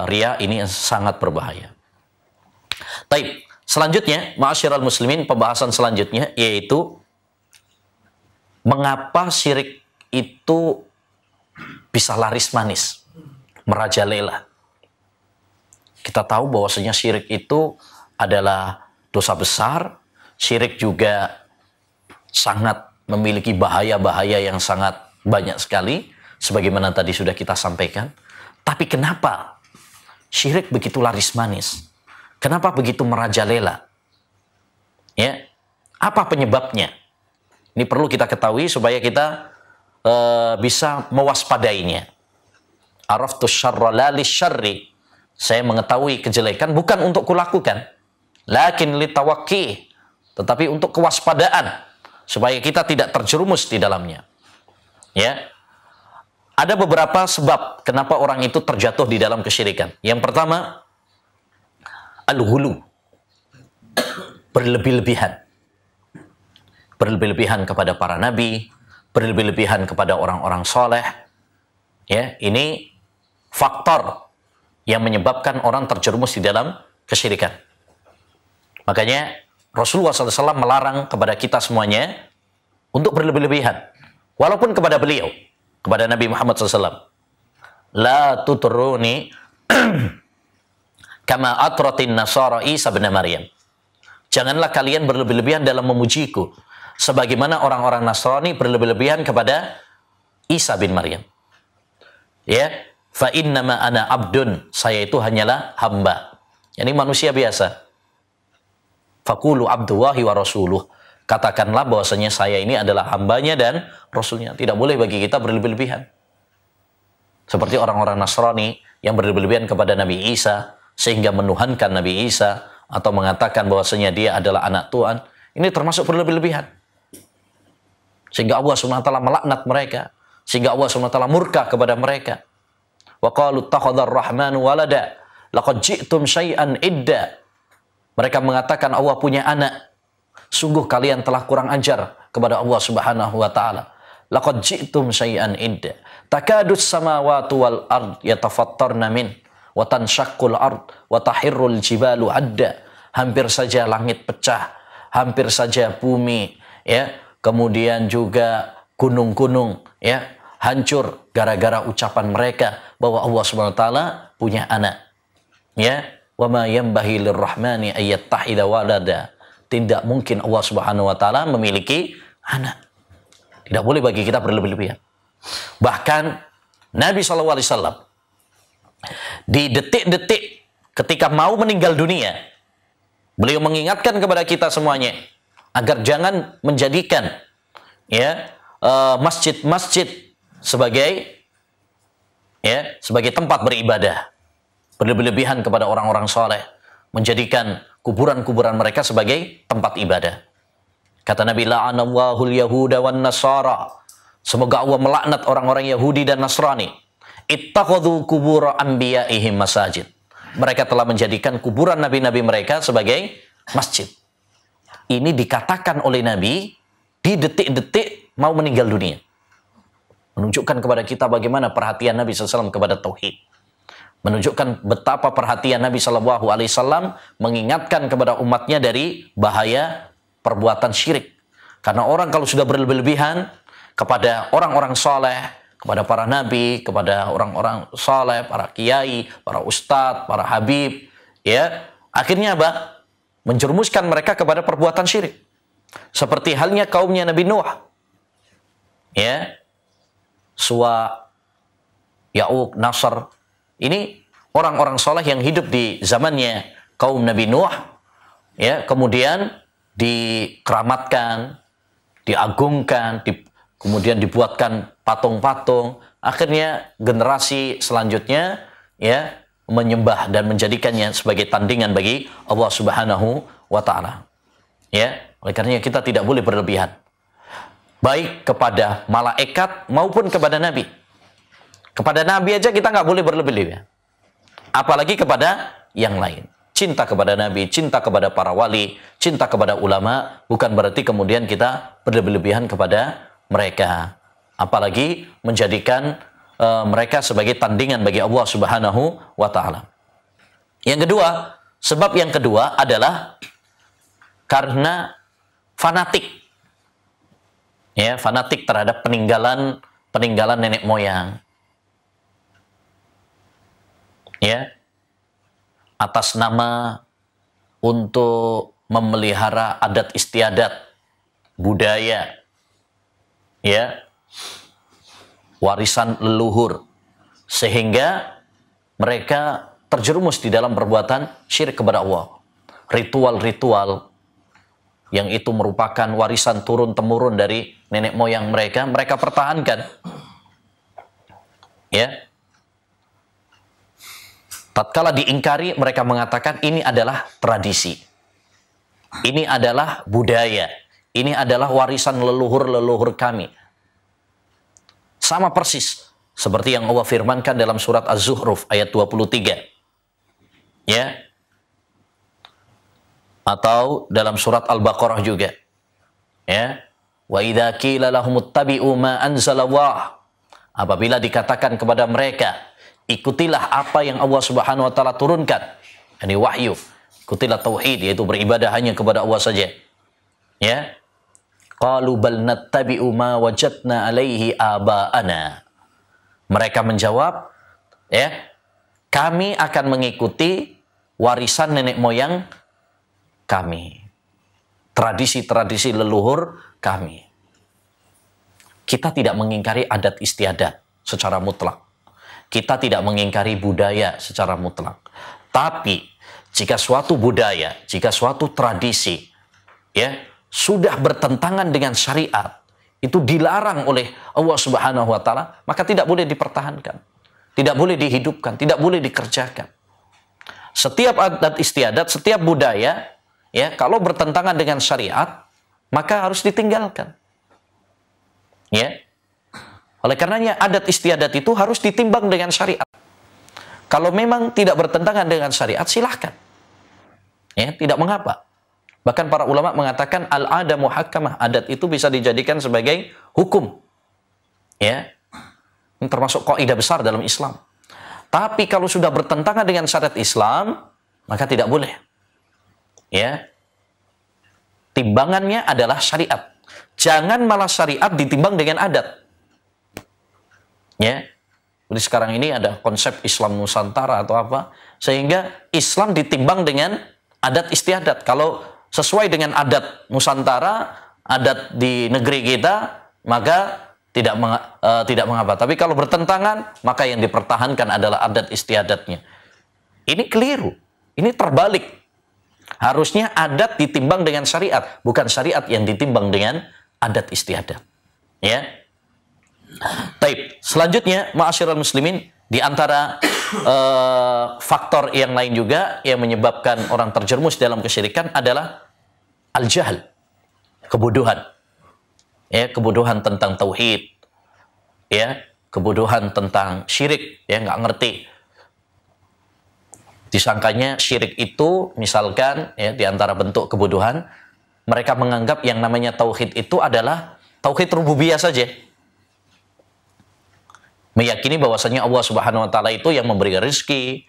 riya ini sangat berbahaya. Taib. Selanjutnya, ma'asyiral muslimin, pembahasan selanjutnya yaitu mengapa syirik itu bisa laris manis, merajalela. Kita tahu bahwasanya syirik itu adalah dosa besar. Syirik juga sangat memiliki bahaya-bahaya yang sangat banyak sekali, sebagaimana tadi sudah kita sampaikan. Tapi kenapa syirik begitu laris manis? Kenapa begitu merajalela? Ya, apa penyebabnya? Ini perlu kita ketahui supaya kita bisa mewaspadainya. Araftu syarra la lisyarri. Saya mengetahui kejelekan bukan untuk kulakukan, lakin litawaqi, tetapi untuk kewaspadaan supaya kita tidak terjerumus di dalamnya. Ya. Ada beberapa sebab kenapa orang itu terjatuh di dalam kesyirikan. Yang pertama, al-ghulu. Berlebih-lebihan. Berlebih-lebihan kepada para nabi, berlebih-lebihan kepada orang-orang soleh. Ya, ini faktor yang menyebabkan orang terjerumus di dalam kesyirikan. Makanya Rasulullah SAW melarang kepada kita semuanya untuk berlebih-lebihan. Walaupun kepada beliau, kepada Nabi Muhammad SAW. La tutruni kama atratin nasara Isa bin Maryam. Janganlah kalian berlebih-lebihan dalam memujiku, sebagaimana orang-orang Nasrani berlebih-lebihan kepada Isa bin Maryam. Ya, fa innama ana abdun, saya itu hanyalah hamba. Ini manusia biasa. Faqulu abdullahi wa rasuluh. Katakanlah bahwasanya saya ini adalah hambanya dan rasulnya. Tidak boleh bagi kita berlebih-lebihan. Seperti orang-orang Nasrani yang berlebih-lebihan kepada Nabi Isa sehingga menuhankan Nabi Isa atau mengatakan bahwasanya dia adalah anak Tuhan. Ini termasuk berlebih-lebihan. Sehingga Allah SWT melaknat mereka. Sehingga Allah SWT murka kepada mereka. Wa qalu takhadhar rahmanu walada laqad ji'tum syai'an idda. Mereka mengatakan Allah punya anak. Sungguh kalian telah kurang ajar kepada Allah Subhanahu wa taala. Laqad ji'tum syai'an idda. Takadus samawati wal ard yatafattarna min wa tanshaqqul ard wa tahirrul jibalu adda. Hampir saja langit pecah, hampir saja bumi, ya, kemudian juga gunung-gunung, ya, hancur gara-gara ucapan mereka bahwa Allah Subhanahu wa taala punya anak. Ya, wa ma yanbaghi lirrahmani ayyattahida walada. Tidak mungkin Allah Subhanahu wa taala memiliki anak. Tidak boleh bagi kita berlebih-lebihan. Bahkan Nabi SAW di detik-detik ketika mau meninggal dunia, beliau mengingatkan kepada kita semuanya agar jangan menjadikan, ya, masjid-masjid sebagai, ya, sebagai tempat beribadah, berlebih-lebihan kepada orang-orang soleh, menjadikan kuburan-kuburan mereka sebagai tempat ibadah. Kata Nabi, la'anallahu al-yahuda wan nasara. Semoga Allah melaknat orang-orang Yahudi dan Nasrani. Ittakhadhu kubur anbiya'ihim masajid. Mereka telah menjadikan kuburan nabi-nabi mereka sebagai masjid. Ini dikatakan oleh Nabi di detik-detik mau meninggal dunia. Menunjukkan kepada kita bagaimana perhatian Nabi SAW kepada tauhid. Menunjukkan betapa perhatian Nabi SAW mengingatkan kepada umatnya dari bahaya perbuatan syirik. Karena orang kalau sudah berlebihan kepada orang-orang soleh, kepada para nabi, kepada orang-orang soleh, para kiai, para ustadz, para habib, ya, akhirnya apa? Menjerumuskan mereka kepada perbuatan syirik. Seperti halnya kaumnya Nabi Nuh, ya, Suwa, Ya'uq, Nasr. Ini orang-orang soleh yang hidup di zamannya kaum Nabi Nuh, ya, kemudian dikeramatkan, diagungkan, kemudian dibuatkan patung-patung. Akhirnya generasi selanjutnya, ya, menyembah dan menjadikannya sebagai tandingan bagi Allah Subhanahu wa Ta'ala. Ya, oleh karenanya kita tidak boleh berlebihan, baik kepada malaikat maupun kepada nabi. Kepada nabi aja kita nggak boleh berlebihan, apalagi kepada yang lain. Cinta kepada nabi, cinta kepada para wali, cinta kepada ulama, bukan berarti kemudian kita berlebihan kepada mereka, apalagi menjadikan mereka sebagai tandingan bagi Allah Subhanahu wa Ta'ala. Yang kedua, sebab yang kedua adalah karena fanatik. Ya, fanatik terhadap peninggalan nenek moyang. Ya. Atas nama untuk memelihara adat istiadat, budaya, ya, warisan leluhur, sehingga mereka terjerumus di dalam perbuatan syirik kepada Allah. Ritual-ritual yang itu merupakan warisan turun-temurun dari nenek moyang mereka, mereka pertahankan. Ya. Tatkala diingkari, mereka mengatakan ini adalah tradisi, ini adalah budaya, ini adalah warisan leluhur-leluhur kami. Sama persis seperti yang Allah firmankan dalam surat Az-Zuhruf ayat 23. Ya. Atau dalam surat Al-Baqarah juga. Ya. Wa idza qila lahum ittabi'u ma anzalallah. Apabila dikatakan kepada mereka, ikutilah apa yang Allah Subhanahu wa Ta'ala turunkan. Ini wahyu. Ikutilah tauhid, yaitu beribadah hanya kepada Allah saja. Ya. Qalu bal nattabi'u ma wajadna alaihi aba'ana. Mereka menjawab, ya, kami akan mengikuti warisan nenek moyang kami, tradisi-tradisi leluhur kami. Kita tidak mengingkari adat istiadat secara mutlak. Kita tidak mengingkari budaya secara mutlak. Tapi jika suatu budaya, jika suatu tradisi, ya, sudah bertentangan dengan syariat, itu dilarang oleh Allah Subhanahu wa Ta'ala, maka tidak boleh dipertahankan, tidak boleh dihidupkan, tidak boleh dikerjakan. Setiap adat istiadat, setiap budaya, ya, kalau bertentangan dengan syariat, maka harus ditinggalkan. Ya. Oleh karenanya adat istiadat itu harus ditimbang dengan syariat. Kalau memang tidak bertentangan dengan syariat, silahkan. Ya, tidak mengapa. Bahkan para ulama mengatakan al-ada muhakkamah, adat itu bisa dijadikan sebagai hukum. Ya. Ini termasuk kaidah besar dalam Islam. Tapi kalau sudah bertentangan dengan syariat Islam, maka tidak boleh. Ya. Timbangannya adalah syariat. Jangan malah syariat ditimbang dengan adat. Ya. Jadi sekarang ini ada konsep Islam Nusantara atau apa, sehingga Islam ditimbang dengan adat istiadat. Kalau sesuai dengan adat Nusantara, adat di negeri kita, maka tidak mengapa. Tapi kalau bertentangan, maka yang dipertahankan adalah adat istiadatnya. Ini keliru. Ini terbalik. Harusnya adat ditimbang dengan syariat, bukan syariat yang ditimbang dengan adat istiadat. Ya. Baik. Selanjutnya, ma'asyiral muslimin, di antara faktor yang lain juga yang menyebabkan orang terjerumus dalam kesyirikan adalah al-jahl, kebodohan. Ya, kebodohan tentang tauhid. Ya, kebodohan tentang syirik, ya nggak ngerti. Disangkanya syirik itu misalkan ya di antara bentuk kebodohan, mereka menganggap yang namanya tauhid itu adalah tauhid rububiyah saja. Meyakini bahwasanya Allah Subhanahu wa taala itu yang memberikan rezeki,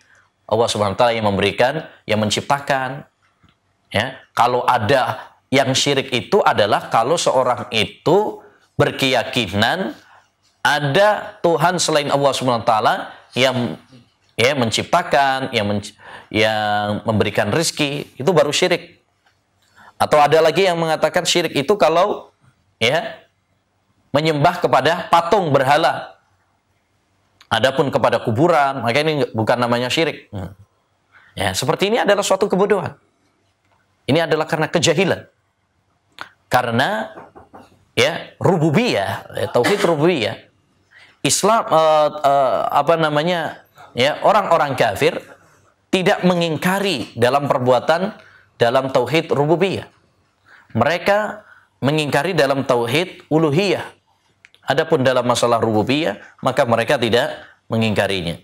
Allah Subhanahu wa taala yang memberikan, yang menciptakan. Ya, kalau ada yang syirik itu adalah kalau seorang itu berkeyakinan ada Tuhan selain Allah Subhanahu wa taala yang ya menciptakan, yang memberikan rezeki, itu baru syirik. Atau ada lagi yang mengatakan syirik itu kalau ya menyembah kepada patung berhala. Adapun kepada kuburan, maka ini bukan namanya syirik. Ya, seperti ini adalah suatu kebodohan. Ini adalah karena kejahilan. Karena ya rububiyah, tauhid rububiyah. Islam ya orang-orang kafir tidak mengingkari dalam perbuatan dalam tauhid rububiyah. Mereka mengingkari dalam tauhid uluhiyah. Adapun dalam masalah rububiyah, maka mereka tidak mengingkarinya.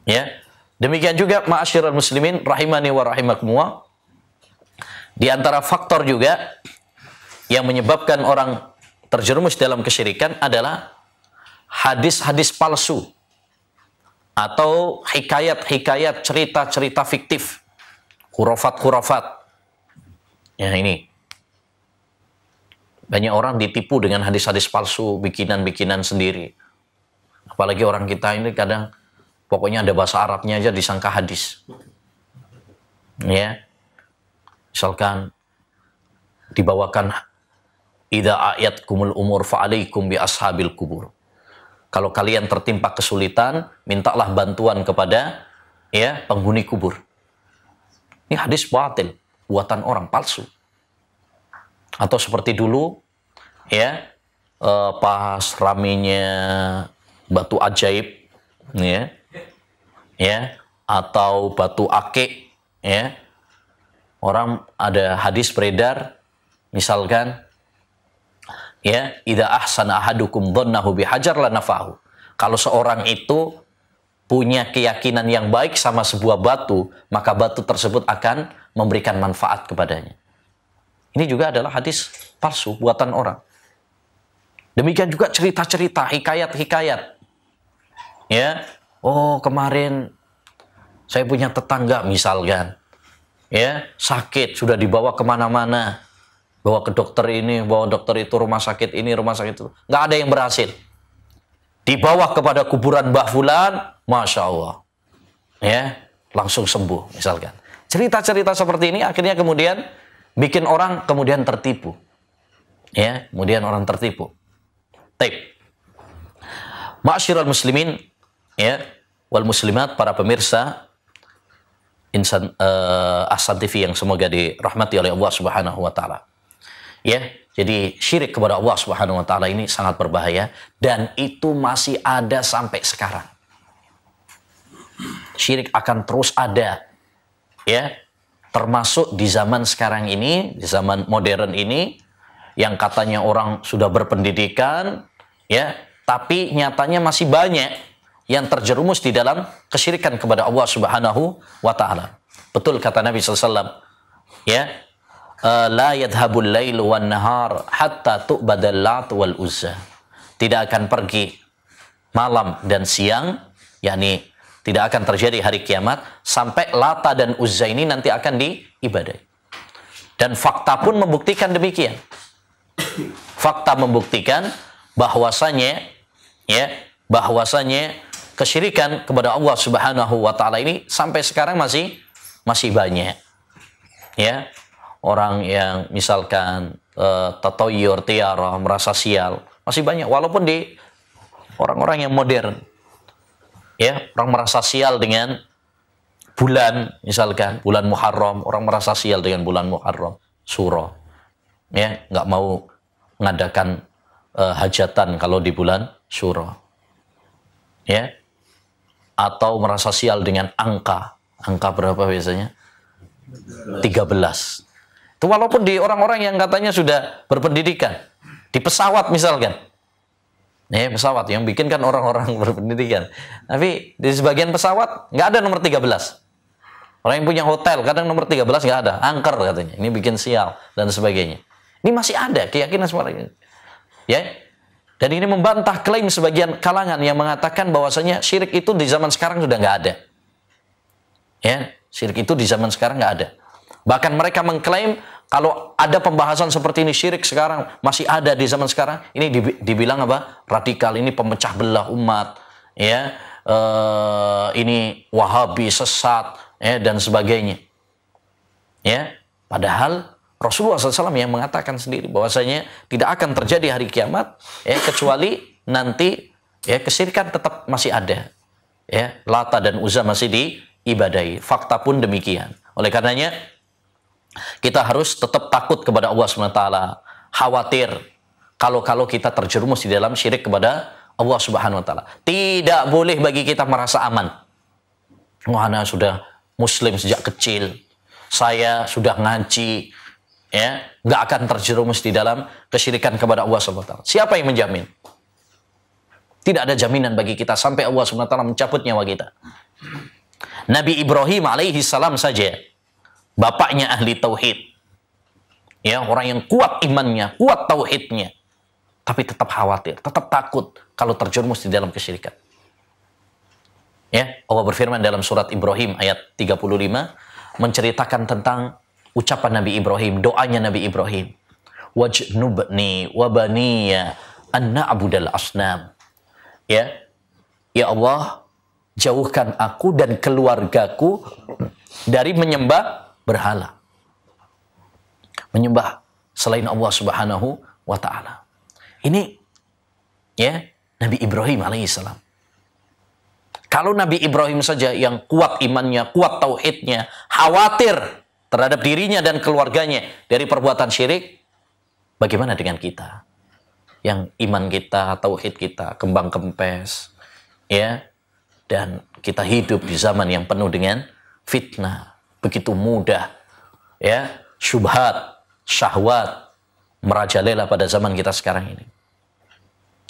Ya. Demikian juga ma'asyiral muslimin rahimani wa rahimakumullah. Di antara faktor juga yang menyebabkan orang terjerumus dalam kesyirikan adalah hadis-hadis palsu atau hikayat-hikayat, cerita-cerita fiktif, khurafat-khurafat. Ya ini. Banyak orang ditipu dengan hadis-hadis palsu, bikinan-bikinan sendiri. Apalagi orang kita ini kadang pokoknya ada bahasa Arabnya aja disangka hadis. Ya. Misalkan dibawakan idza ayatkumul umur fa'alaikum bi ashabil kubur. Kalau kalian tertimpa kesulitan, mintalah bantuan kepada ya penghuni kubur. Ini hadis batil, buatan orang palsu. Atau seperti dulu ya pas ramenya batu ajaib ya atau batu akik ya, orang ada hadis beredar misalkan ya idza ahsana ahadukum dhannahu bihajar lanafahu. Kalau seorang itu punya keyakinan yang baik sama sebuah batu, maka batu tersebut akan memberikan manfaat kepadanya. Ini juga adalah hadis palsu buatan orang. Demikian juga cerita-cerita, hikayat-hikayat. Ya, oh kemarin saya punya tetangga misalkan, ya sakit sudah dibawa kemana-mana, bawa ke dokter ini, bawa dokter itu, rumah sakit ini, rumah sakit itu, nggak ada yang berhasil. Dibawa kepada kuburan Mbah Fulan, masya Allah, ya langsung sembuh misalkan. Cerita-cerita seperti ini akhirnya kemudian bikin orang kemudian tertipu. Ya, kemudian orang tertipu. Taib. Ma'asyiral muslimin, ya, wal muslimat, para pemirsa Insan Ahsan TV yang semoga dirahmati oleh Allah Subhanahu wa taala. Ya, jadi syirik kepada Allah Subhanahu wa taala ini sangat berbahaya dan itu masih ada sampai sekarang. Syirik akan terus ada. Ya, termasuk di zaman sekarang ini, di zaman modern ini, yang katanya orang sudah berpendidikan, ya, tapi nyatanya masih banyak yang terjerumus di dalam kesyirikan kepada Allah Subhanahu wa taala. Betul kata Nabi SAW, ya, la yadhabul lailu wan nahar hatta tu'badal lat wal uzza. Tidak akan pergi malam dan siang, yakni tidak akan terjadi hari kiamat sampai Lata dan Uzza ini nanti akan diibadai. Dan fakta pun membuktikan demikian. Fakta membuktikan bahwasanya kesyirikan kepada Allah Subhanahu wa taala ini sampai sekarang masih banyak. Ya. Orang yang misalkan tatoyur, tiara, merasa sial, masih banyak walaupun di orang-orang yang modern. Ya, orang merasa sial dengan bulan, misalkan bulan Muharram, orang merasa sial dengan bulan Muharram, Suro. Ya, nggak mau mengadakan hajatan kalau di bulan Suro. Ya, atau merasa sial dengan angka. Angka berapa biasanya? 13. Itu walaupun di orang-orang yang katanya sudah berpendidikan. Di pesawat misalkan. Pesawat yang bikin kan orang-orang berpendidikan. Tapi di sebagian pesawat nggak ada nomor 13. Orang yang punya hotel kadang nomor 13 nggak ada. Angker katanya. Ini bikin sial dan sebagainya. Ini masih ada keyakinan seperti itu. Ya. Dan ini membantah klaim sebagian kalangan yang mengatakan bahwasanya syirik itu di zaman sekarang sudah nggak ada. Ya, syirik itu di zaman sekarang nggak ada. Bahkan mereka mengklaim kalau ada pembahasan seperti ini syirik sekarang masih ada di zaman sekarang, ini dibilang apa? Radikal, ini pemecah belah umat, ya, ini Wahabi sesat, ya, dan sebagainya. Ya, padahal Rasulullah SAW yang mengatakan sendiri bahwasanya tidak akan terjadi hari kiamat, ya, kecuali nanti, ya, kesyirikan tetap masih ada, ya, Lata dan Uzza masih diibadahi. Fakta pun demikian. Oleh karenanya kita harus tetap takut kepada Allah SWT, khawatir kalau kita terjerumus di dalam syirik kepada Allah Subhanahu Wa Taala. Tidak boleh bagi kita merasa aman. Wah, ana sudah Muslim sejak kecil, saya sudah ngaji, ya, nggak akan terjerumus di dalam kesyirikan kepada Allah Subhanahu Wa Taala. Siapa yang menjamin? Tidak ada jaminan bagi kita sampai Allah Subhanahu Wa Taala mencabut nyawa kita. Nabi Ibrahim alaihi salam saja, bapaknya ahli tauhid, ya, orang yang kuat imannya, kuat tauhidnya, tapi tetap khawatir, tetap takut kalau terjerumus di dalam kesyirikan. Ya, Allah berfirman dalam surat Ibrahim ayat 35 menceritakan tentang ucapan Nabi Ibrahim, doanya Nabi Ibrahim. Wajnubni wa baniya an na'budal asnam. Ya, ya Allah, jauhkan aku dan keluargaku dari menyembah berhala, menyembah selain Allah Subhanahu wa Ta'ala. Ini, ya, Nabi Ibrahim alaihissalam. Kalau Nabi Ibrahim saja yang kuat imannya, kuat tauhidnya, khawatir terhadap dirinya dan keluarganya dari perbuatan syirik, bagaimana dengan kita? Yang iman kita, tauhid kita kembang kempes, ya, dan kita hidup di zaman yang penuh dengan fitnah, begitu mudah, ya, syubhat, syahwat merajalela pada zaman kita sekarang ini.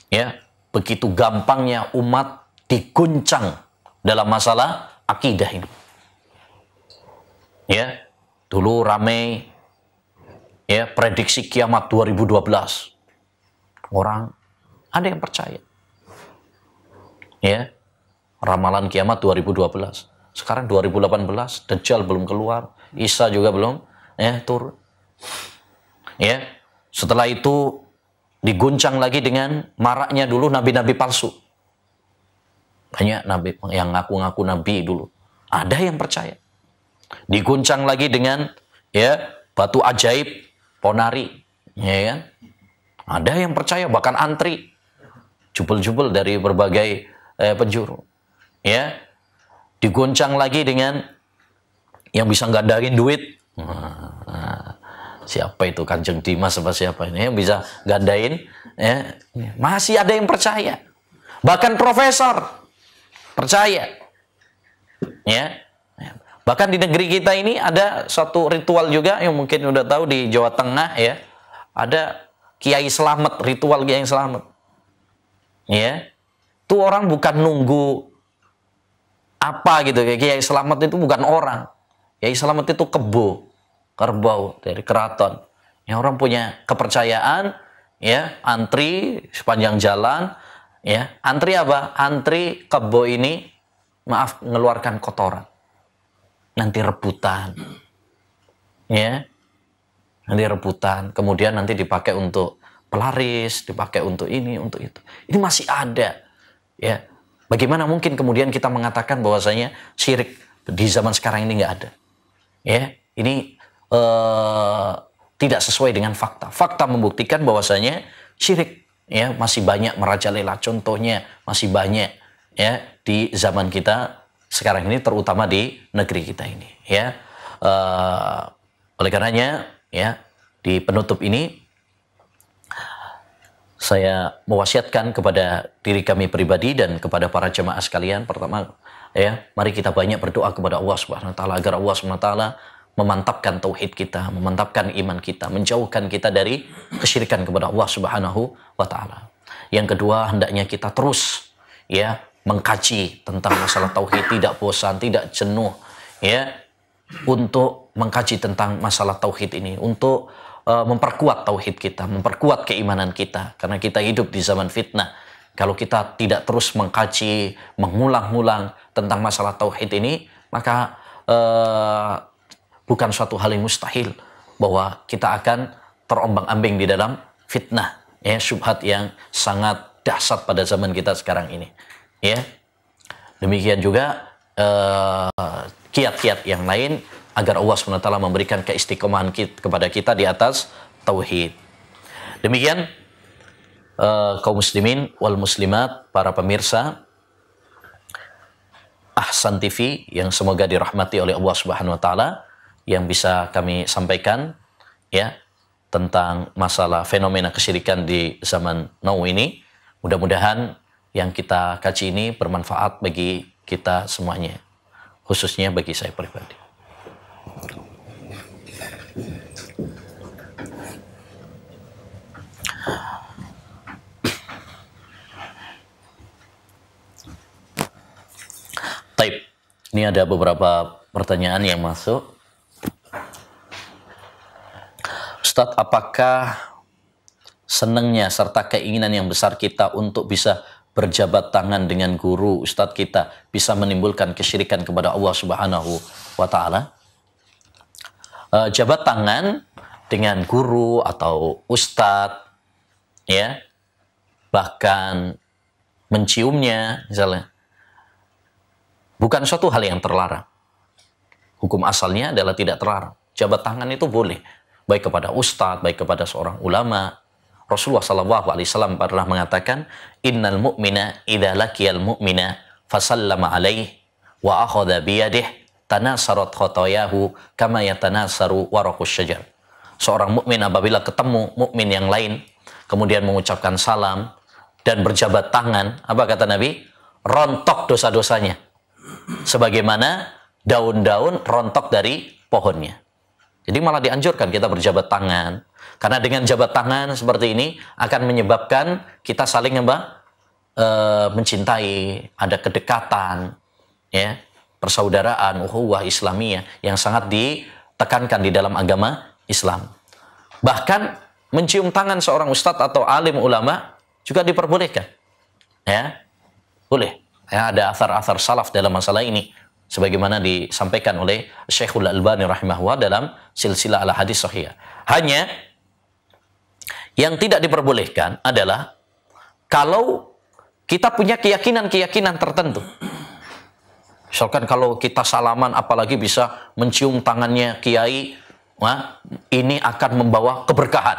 Ya, begitu gampangnya umat diguncang dalam masalah akidah ini. Ya, dulu ramai, ya, prediksi kiamat 2012. Orang ada yang percaya. Ya, ramalan kiamat 2012. Sekarang 2018, Dajjal belum keluar, Isa juga belum, ya, turun. Ya, setelah itu diguncang lagi dengan maraknya dulu nabi-nabi palsu. Banyak nabi yang ngaku-ngaku nabi dulu. Ada yang percaya. Diguncang lagi dengan, ya, batu ajaib, ponari, ya kan? Ada yang percaya, bahkan antri, jubel-jubel dari berbagai penjuru. Ya, diguncang lagi dengan yang bisa gandarin duit. Siapa itu, Kanjeng Dimas apa siapa ini yang bisa gandain? Ya, masih ada yang percaya. Bahkan profesor percaya. Ya. Bahkan di negeri kita ini ada satu ritual juga yang mungkin udah tahu di Jawa Tengah, ya. Ada Kiai Selamet, ritual Kiai Selamet. Ya. Itu orang bukan nunggu apa gitu, Kiai Selamet itu bukan orang. Kiai Selamet itu kerbau dari keraton. Yang orang punya kepercayaan, ya, antri sepanjang jalan, ya. Antri apa? Antri kebo ini, maaf, mengeluarkan kotoran. Nanti rebutan. Ya. Nanti rebutan, kemudian nanti dipakai untuk pelaris, dipakai untuk ini, untuk itu. Ini masih ada. Ya. Bagaimana mungkin kemudian kita mengatakan bahwasanya syirik di zaman sekarang ini nggak ada? Ya, ini tidak sesuai dengan fakta. Fakta membuktikan bahwasanya syirik, ya, masih banyak merajalela. Contohnya masih banyak, ya, di zaman kita sekarang ini, terutama di negeri kita ini. Ya, oleh karenanya, ya, di penutup ini saya mewasiatkan kepada diri kami pribadi dan kepada para jemaah sekalian. Pertama, ya, mari kita banyak berdoa kepada Allah Subhanahu wa taala agar Allah Subhanahu wa taala memantapkan tauhid kita, memantapkan iman kita, menjauhkan kita dari kesyirikan kepada Allah Subhanahu wa taala. Yang kedua, hendaknya kita terus ya mengkaji tentang masalah tauhid, tidak bosan, tidak jenuh ya untuk mengkaji tentang masalah tauhid ini, untuk memperkuat tauhid kita, memperkuat keimanan kita, karena kita hidup di zaman fitnah. Kalau kita tidak terus mengkaji, mengulang-ulang tentang masalah tauhid ini, maka bukan suatu hal yang mustahil bahwa kita akan terombang-ambing di dalam fitnah, ya, syubhat yang sangat dahsyat pada zaman kita sekarang ini. Ya, demikian juga kiat-kiat yang lain agar Allah SWT memberikan keistiqomahan kepada kita di atas tauhid. Demikian kaum muslimin wal muslimat, para pemirsa Ahsan TV yang semoga dirahmati oleh Allah Subhanahu wa taala, yang bisa kami sampaikan ya tentang masalah fenomena kesyirikan di zaman now ini. Mudah-mudahan yang kita kaji ini bermanfaat bagi kita semuanya, khususnya bagi saya pribadi. Taib, ini ada beberapa pertanyaan yang masuk. Ustadz, apakah senangnya serta keinginan yang besar kita untuk bisa berjabat tangan dengan guru ustadz kita bisa menimbulkan kesyirikan kepada Allah Subhanahu wa taala? Jabat tangan dengan guru atau ustadz, ya, bahkan menciumnya misalnya, bukan suatu hal yang terlarang. Hukum asalnya adalah tidak terlarang. Jabat tangan itu boleh, baik kepada ustadz, baik kepada seorang ulama. Rasulullah SAW pernah mengatakan, innal mu'mina idza laqiyal mu'mina fasallama alaihi wa akhadha biyadih tanasarat khotoyahu kama yatanasaru waraqus syajar. Seorang mukmin apabila ketemu mukmin yang lain, kemudian mengucapkan salam dan berjabat tangan, apa kata Nabi? Rontok dosa-dosanya, sebagaimana daun-daun rontok dari pohonnya. Jadi malah dianjurkan kita berjabat tangan, karena dengan jabat tangan seperti ini akan menyebabkan kita saling mencintai, ada kedekatan, ya, persaudaraan, ukhuwah Islamiyah yang sangat ditekankan di dalam agama Islam. Bahkan mencium tangan seorang ustadz atau alim ulama juga diperbolehkan, ya, boleh. Ya, ada athar-athar salaf dalam masalah ini, sebagaimana disampaikan oleh Syekhul Albani rahimahullah dalam silsilah al-hadis sahih. Hanya yang tidak diperbolehkan adalah kalau kita punya keyakinan-keyakinan tertentu. Misalkan kalau kita salaman apalagi bisa mencium tangannya kiai, wah, ini akan membawa keberkahan.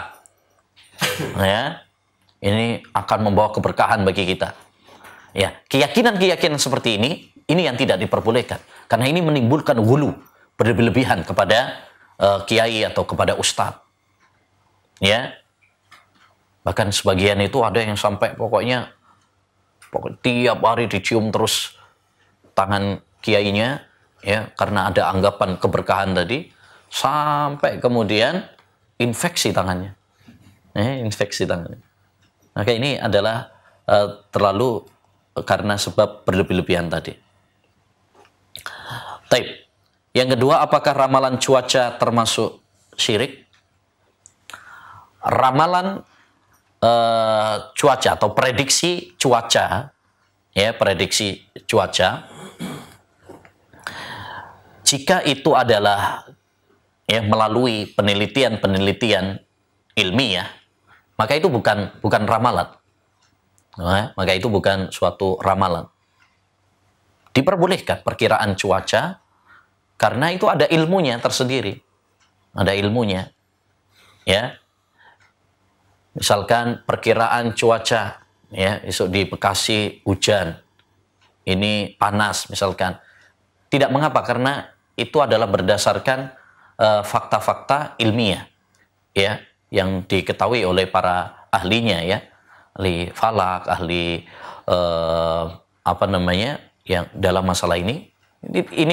Ya, ini akan membawa keberkahan bagi kita. Ya, keyakinan-keyakinan seperti ini yang tidak diperbolehkan. Karena ini menimbulkan ghulu, berlebihan kepada kiai atau kepada ustadz. Ya, bahkan sebagian itu ada yang sampai pokoknya tiap hari dicium terus tangan kiainya, ya, karena ada anggapan keberkahan tadi, sampai kemudian infeksi tangannya, infeksi tangannya. Maka ini adalah terlalu karena sebab berlebih-lebihan tadi. Taib. Yang kedua, apakah ramalan cuaca termasuk syirik? Ramalan cuaca atau prediksi cuaca, ya, prediksi cuaca, jika itu adalah ya melalui penelitian ilmiah, maka itu bukan ramalan. Nah, maka itu bukan suatu ramalan. Diperbolehkan perkiraan cuaca karena itu ada ilmunya tersendiri, ada ilmunya, ya. Misalkan perkiraan cuaca, ya, esok di Bekasi hujan, ini panas misalkan, tidak mengapa karena itu adalah berdasarkan fakta-fakta ilmiah, ya, yang diketahui oleh para ahlinya, ya, ahli falak, ahli yang dalam masalah ini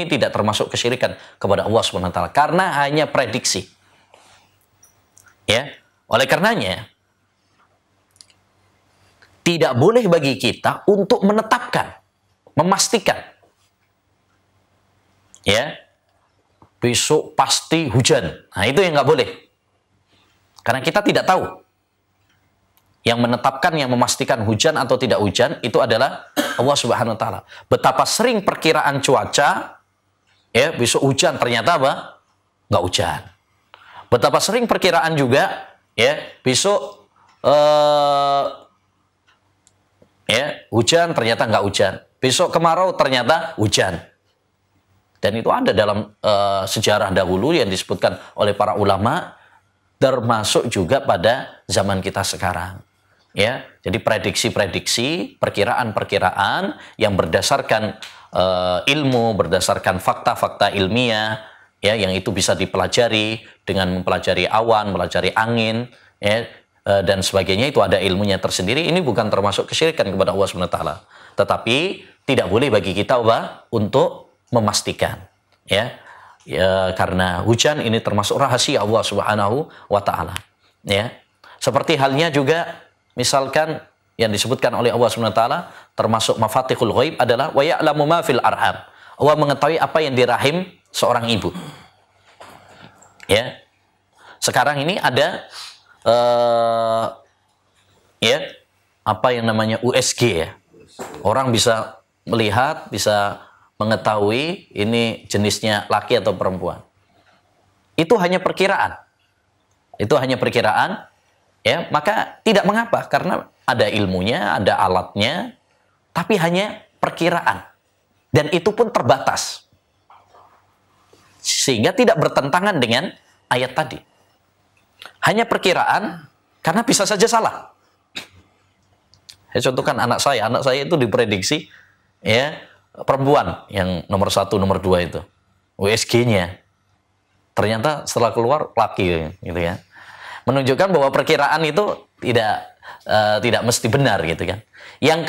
tidak termasuk kesyirikan kepada Allah Subhanahu wa taala karena hanya prediksi. Ya. Oleh karenanya tidak boleh bagi kita untuk menetapkan, memastikan. Ya. Besok pasti hujan. Nah, itu yang nggak boleh. Karena kita tidak tahu. Yang menetapkan, yang memastikan hujan atau tidak hujan itu adalah Allah Subhanahu wa taala. Betapa sering perkiraan cuaca, ya, besok hujan, ternyata apa? Nggak hujan. Betapa sering perkiraan juga, ya, besok ya, hujan, ternyata nggak hujan. Besok kemarau, ternyata hujan. Dan itu ada dalam sejarah dahulu yang disebutkan oleh para ulama, termasuk juga pada zaman kita sekarang. Ya, jadi prediksi-prediksi, perkiraan-perkiraan yang berdasarkan ilmu, berdasarkan fakta-fakta ilmiah, ya, yang itu bisa dipelajari dengan mempelajari awan, mempelajari angin, ya, dan sebagainya, itu ada ilmunya tersendiri. Ini bukan termasuk kesyirikan kepada Allah Subhanahu wa taala. Tetapi tidak boleh bagi kita untuk memastikan, ya. Ya, karena hujan ini termasuk rahasia Allah Subhanahu wa taala, ya. Seperti halnya juga misalkan yang disebutkan oleh Allah Subhanahu wa taala termasuk mafatihul ghaib adalah wa ya'lamu ma fil arham. Allah mengetahui apa yang di rahim seorang ibu. Ya. Sekarang ini ada ya, apa yang namanya USG, ya. Orang bisa melihat, bisa mengetahui ini jenisnya laki atau perempuan. Itu hanya perkiraan. Itu hanya perkiraan. Ya, maka tidak mengapa karena ada ilmunya, ada alatnya, tapi hanya perkiraan. Dan itu pun terbatas. Sehingga tidak bertentangan dengan ayat tadi. Hanya perkiraan karena bisa saja salah. Saya contohkan anak saya itu diprediksi, ya, perempuan yang nomor 1, nomor 2 itu. USG-nya. Ternyata setelah keluar laki, gitu ya. Menunjukkan bahwa perkiraan itu tidak mesti benar, gitu kan. Yang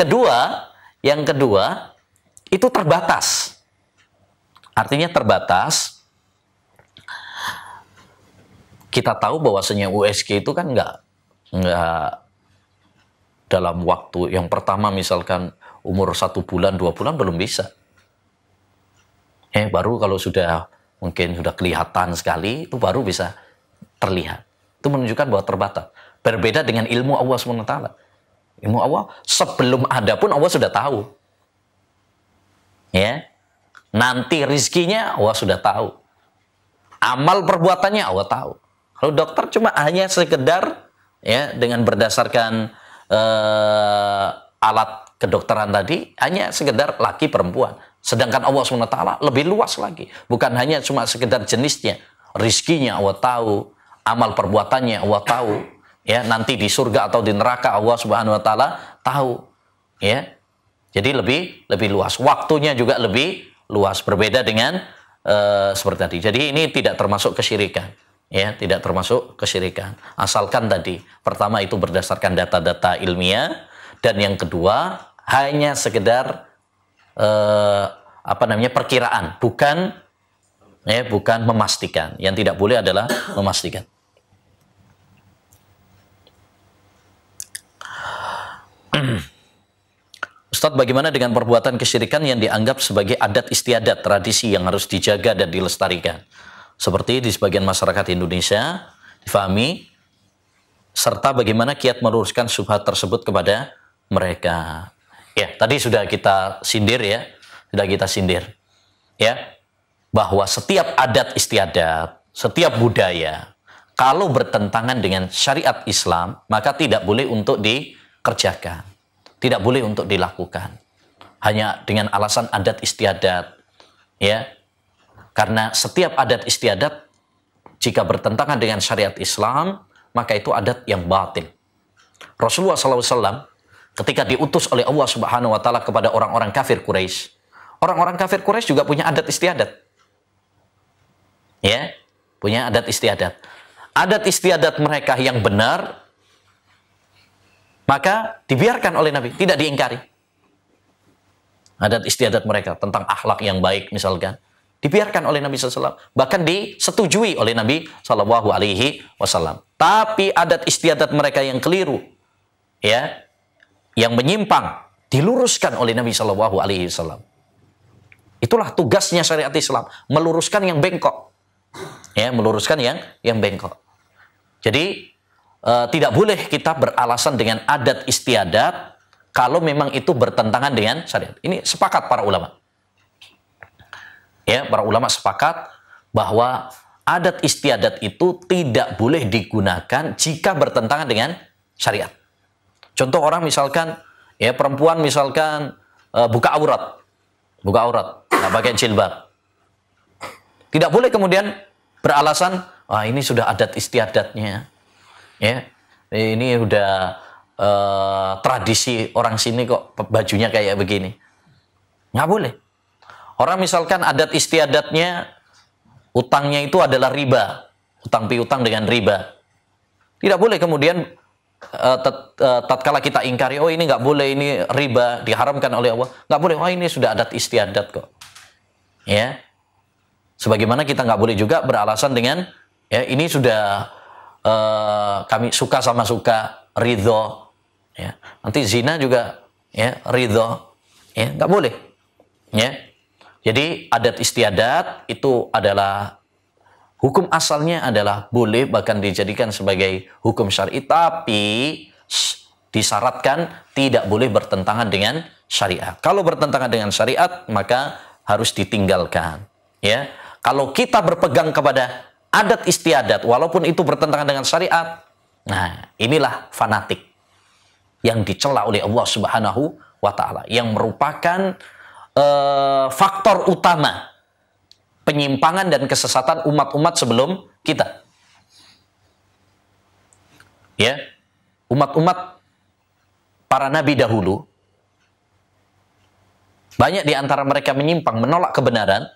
kedua itu terbatas. Artinya terbatas. Kita tahu bahwasanya USG itu kan nggak dalam waktu yang pertama, misalkan umur 1 bulan, 2 bulan belum bisa. Baru kalau mungkin sudah kelihatan sekali, itu baru bisa terlihat. Itu menunjukkan bahwa terbatas. Berbeda dengan ilmu Allah SWT. Ilmu Allah sebelum ada pun Allah sudah tahu. Ya. Nanti rizkinya Allah sudah tahu. Amal perbuatannya Allah tahu. Kalau dokter cuma hanya sekedar, ya, dengan berdasarkan alat kedokteran tadi, hanya sekedar laki perempuan. Sedangkan Allah SWT lebih luas lagi. Bukan hanya cuma sekedar jenisnya. Rizkinya Allah tahu. Amal perbuatannya Allah tahu, ya, nanti di surga atau di neraka Allah Subhanahu wa taala tahu, ya. Jadi lebih luas, waktunya juga lebih luas, berbeda dengan seperti tadi. Jadi ini tidak termasuk kesyirikan, ya, tidak termasuk kesyirikan. Asalkan tadi pertama itu berdasarkan data-data ilmiah, dan yang kedua hanya sekedar perkiraan, bukan memastikan. Yang tidak boleh adalah memastikan. Ustadz, bagaimana dengan perbuatan kesyirikan yang dianggap sebagai adat istiadat, tradisi yang harus dijaga dan dilestarikan? Seperti di sebagian masyarakat Indonesia difahami, serta bagaimana kiat meluruskan syubhat tersebut kepada mereka. Ya, tadi sudah kita sindir, ya. Sudah kita sindir. Ya, bahwa setiap adat istiadat, setiap budaya, kalau bertentangan dengan syariat Islam, maka tidak boleh untuk dikerjakan. Tidak boleh untuk dilakukan. Hanya dengan alasan adat istiadat. Ya. Karena setiap adat istiadat, jika bertentangan dengan syariat Islam, maka itu adat yang batil. Rasulullah SAW ketika diutus oleh Allah Subhanahu wa taala kepada orang-orang kafir Quraisy, orang-orang kafir Quraisy juga punya adat istiadat. Ya, punya adat istiadat. Adat istiadat mereka yang benar, maka dibiarkan oleh Nabi, tidak diingkari. adat istiadat mereka tentang akhlak yang baik misalkan, dibiarkan oleh Nabi SAW, bahkan disetujui oleh Nabi SAW. Tapi adat istiadat mereka yang keliru, ya, yang menyimpang, diluruskan oleh Nabi SAW. Itulah tugasnya syariat Islam, meluruskan yang bengkok, ya, meluruskan yang bengkok. Jadi tidak boleh kita beralasan dengan adat istiadat kalau memang itu bertentangan dengan syariat. Ini sepakat para ulama. Ya, para ulama sepakat bahwa adat istiadat itu tidak boleh digunakan jika bertentangan dengan syariat. Contoh orang misalkan, ya, perempuan misalkan buka aurat, nggak pakai jilbab. Tidak boleh kemudian beralasan, ini sudah adat istiadatnya, ya, ini udah tradisi orang sini kok bajunya kayak begini. Nggak boleh. Orang misalkan adat istiadatnya utangnya itu adalah riba, utang piutang dengan riba. Tidak boleh kemudian tatkala kita ingkari, oh ini nggak boleh, ini riba, diharamkan oleh Allah, nggak boleh, ini sudah adat istiadat kok. Ya, sebagaimana kita nggak boleh juga beralasan dengan, ya, ini sudah kami suka sama suka, ridho, ya, nanti zina juga, ya, ridho, ya, nggak boleh, ya. Jadi adat istiadat itu adalah hukum asalnya adalah boleh, bahkan dijadikan sebagai hukum syar'i, tapi disyaratkan tidak boleh bertentangan dengan syariat. Kalau bertentangan dengan syariat maka harus ditinggalkan, ya. Kalau kita berpegang kepada adat istiadat walaupun itu bertentangan dengan syariat, nah inilah fanatik yang dicela oleh Allah Subhanahu wa taala, yang merupakan faktor utama penyimpangan dan kesesatan umat-umat sebelum kita. Ya, umat-umat para nabi dahulu, banyak di antara mereka menyimpang, menolak kebenaran,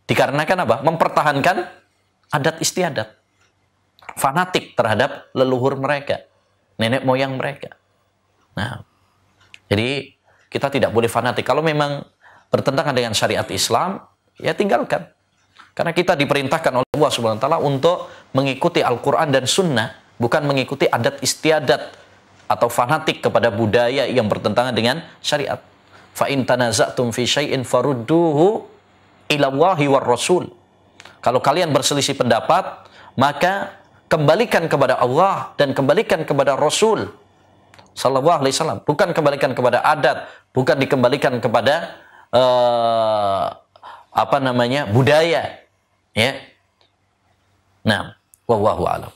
dikarenakan apa? Mempertahankan adat istiadat. Fanatik terhadap leluhur mereka, nenek moyang mereka. Nah, jadi kita tidak boleh fanatik. Kalau memang bertentangan dengan syariat Islam, ya tinggalkan. Karena kita diperintahkan oleh Allah Subhanahu wa taala untuk mengikuti Al-Qur'an dan Sunnah, bukan mengikuti adat istiadat atau fanatik kepada budaya yang bertentangan dengan syariat. Fa in tanaza'tum fi syai'in farudduhu ila Allahi war Rasul. Kalau kalian berselisih pendapat, maka kembalikan kepada Allah dan kembalikan kepada Rasul sallallahu alaihi wasallam, bukan kembalikan kepada adat, bukan dikembalikan kepada budaya, ya. Nah, wallahu a'lam.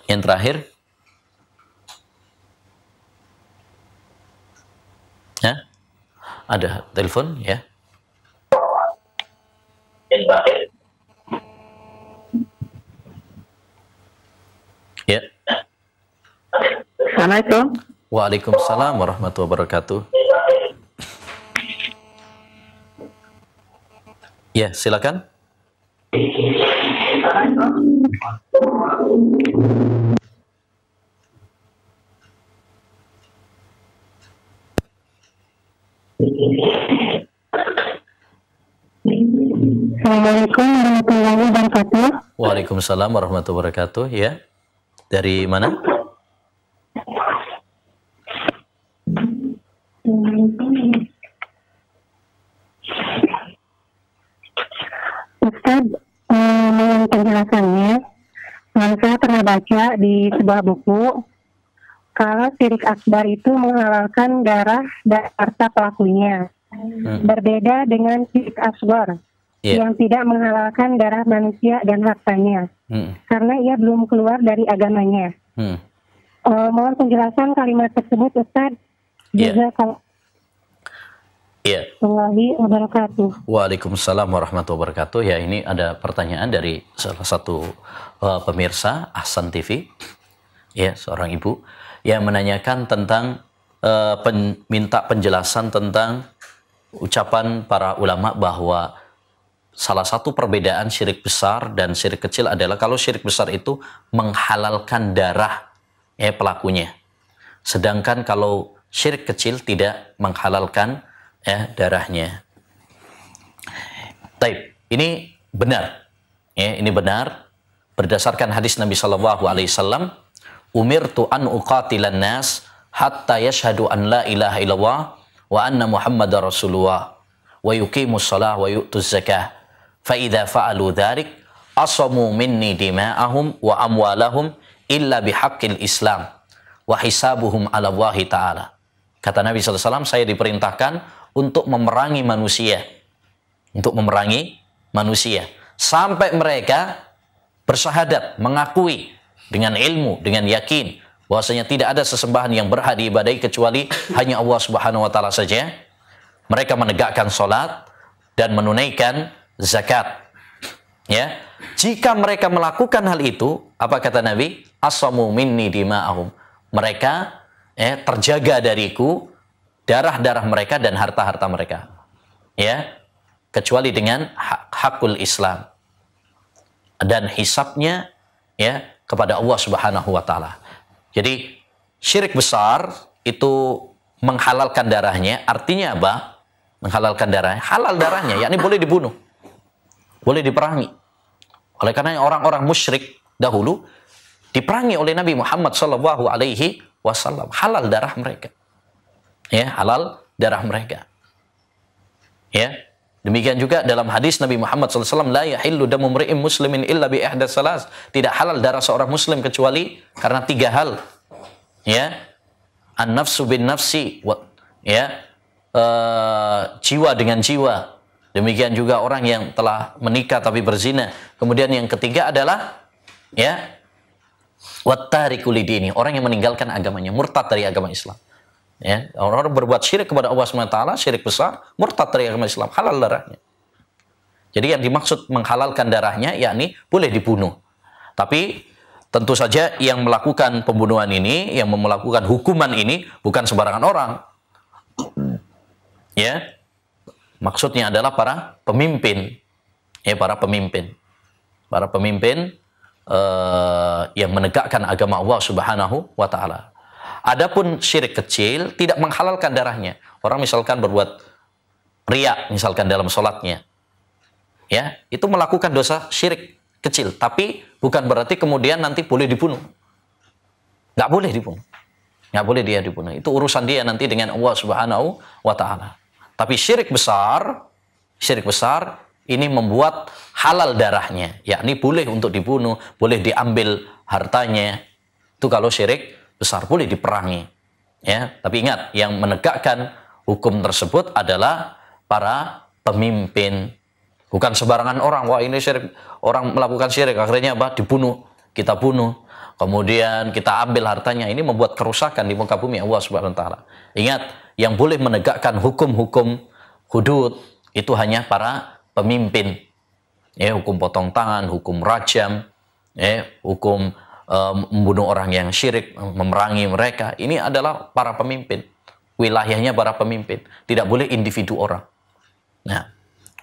Yang terakhir, ya, ada telepon, ya. Yang terakhir, ya. Assalamualaikum. Waalaikumsalam warahmatullahi wabarakatuh. Ya, silakan. Assalamualaikum warahmatullahi wabarakatuh. Waalaikumsalam warahmatullahi wabarakatuh. Ya, dari mana? Ustaz, mohon penjelasannya. Saya pernah baca di sebuah buku kalau syirik akbar itu menghalalkan darah dan harta pelakunya. Berbeda dengan syirik asghar yang tidak menghalalkan darah manusia dan hartanya. Karena ia belum keluar dari agamanya. Mohon penjelasan kalimat tersebut, Ustaz. Jazakallahu wabarakatuh. Waalaikumsalam warahmatullahi wabarakatuh. Ya, ini ada pertanyaan dari salah satu pemirsa Ahsan TV, ya, seorang ibu yang menanyakan tentang minta penjelasan tentang ucapan para ulama bahwa salah satu perbedaan syirik besar dan syirik kecil adalah kalau syirik besar itu menghalalkan darah, ya, pelakunya, sedangkan kalau syirik kecil tidak menghalalkan ya, darahnya. Taib, ini benar. Ya, ini benar berdasarkan hadis Nabi sallallahu alaihi wasallam, umirtu an uqatilan nas hatta yashhadu an la ilaha illallah wa anna muhammadar rasulullah wa yuqimus shalah wa yu'tuz zakah fa idza fa'alu dzalik asamu minni dima'ahum wa amwalahum illa bihaqqil islam wa hisabuhum 'ala Allah taala. Kata Nabi sallallahu alaihi wasallam, saya diperintahkan untuk memerangi manusia. Untuk memerangi manusia sampai mereka bersyahadat, mengakui dengan ilmu, dengan yakin bahwasanya tidak ada sesembahan yang berhak diibadahi kecuali hanya Allah Subhanahu wa taala saja. Mereka menegakkan salat dan menunaikan zakat. Ya. Jika mereka melakukan hal itu, apa kata Nabi? Asamu minni dima'ahum. Mereka terjaga dariku darah-darah mereka dan harta-harta mereka. Ya. Kecuali dengan hakul Islam. Dan hisabnya ya kepada Allah Subhanahu wa taala. Jadi syirik besar itu menghalalkan darahnya, artinya apa? Menghalalkan darahnya, halal darahnya, yakni boleh dibunuh. Boleh diperangi. Oleh karena orang-orang musyrik dahulu diperangi oleh Nabi Muhammad sallallahu alaihi wasallam, halal darah mereka. Ya, halal darah mereka. Ya. Demikian juga dalam hadis Nabi Muhammad SAW, la yahillu damu mri'in muslimin illa bi ihdas salas. Tidak halal darah seorang muslim kecuali karena 3 hal. Ya. An-nafsu bin nafsi, ya. Jiwa dengan jiwa. Demikian juga orang yang telah menikah tapi berzina. Kemudian yang ketiga adalah ya, wattariku lidini, orang yang meninggalkan agamanya, murtad dari agama Islam. Ya, orang-orang berbuat syirik kepada Allah SWT, syirik besar, murtad dari agama Islam, halal darahnya. Jadi yang dimaksud menghalalkan darahnya, yakni boleh dibunuh. Tapi tentu saja yang melakukan pembunuhan ini, yang melakukan hukuman ini, bukan sembarangan orang. Ya, maksudnya adalah para pemimpin. Ya, para pemimpin. Para pemimpin yang menegakkan agama Allah Subhanahu wa taala. Adapun syirik kecil tidak menghalalkan darahnya. Orang misalkan berbuat riya misalkan dalam sholatnya, ya, itu melakukan dosa syirik kecil, tapi bukan berarti kemudian nanti boleh dibunuh. Nggak boleh dibunuh. Nggak boleh dia dibunuh. Itu urusan dia nanti dengan Allah Subhanahu wa taala. Tapi syirik besar ini membuat halal darahnya, yakni boleh untuk dibunuh, boleh diambil hartanya. Itu kalau syirik besar, boleh diperangi. Ya, tapi ingat, yang menegakkan hukum tersebut adalah para pemimpin. Bukan sembarangan orang. Wah, ini syirik, orang melakukan syirik, akhirnya apa? Dibunuh. Kita bunuh. Kemudian kita ambil hartanya. Ini membuat kerusakan di muka bumi Allah Subhanahu wa taala. Ingat, yang boleh menegakkan hukum-hukum hudud itu hanya para pemimpin. Ya, hukum potong tangan, hukum rajam, ya, hukum membunuh orang yang syirik, memerangi mereka. Ini adalah para pemimpin. Wilayahnya para pemimpin. Tidak boleh individu orang. Nah,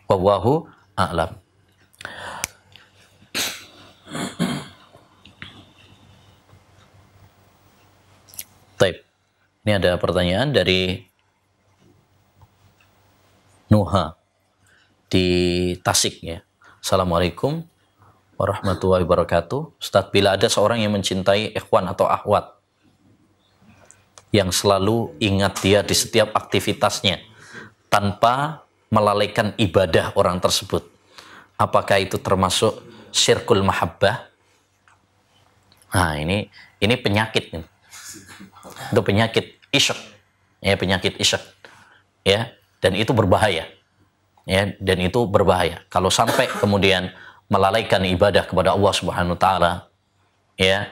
wallahu a'lam. Taib. Ini ada pertanyaan dari Nuha di Tasik ya. Assalamualaikum warahmatullahi wabarakatuh. Ustaz, bila ada seorang yang mencintai ikhwan atau akhwat yang selalu ingat dia di setiap aktivitasnya tanpa melalaikan ibadah orang tersebut, apakah itu termasuk syirkul mahabbah? Nah, ini penyakit nih. Itu penyakit isyak. Ya, penyakit isyak. Ya, dan itu berbahaya. Ya, dan itu berbahaya. Kalau sampai kemudian melalaikan ibadah kepada Allah Subhanahu wa taala, ya,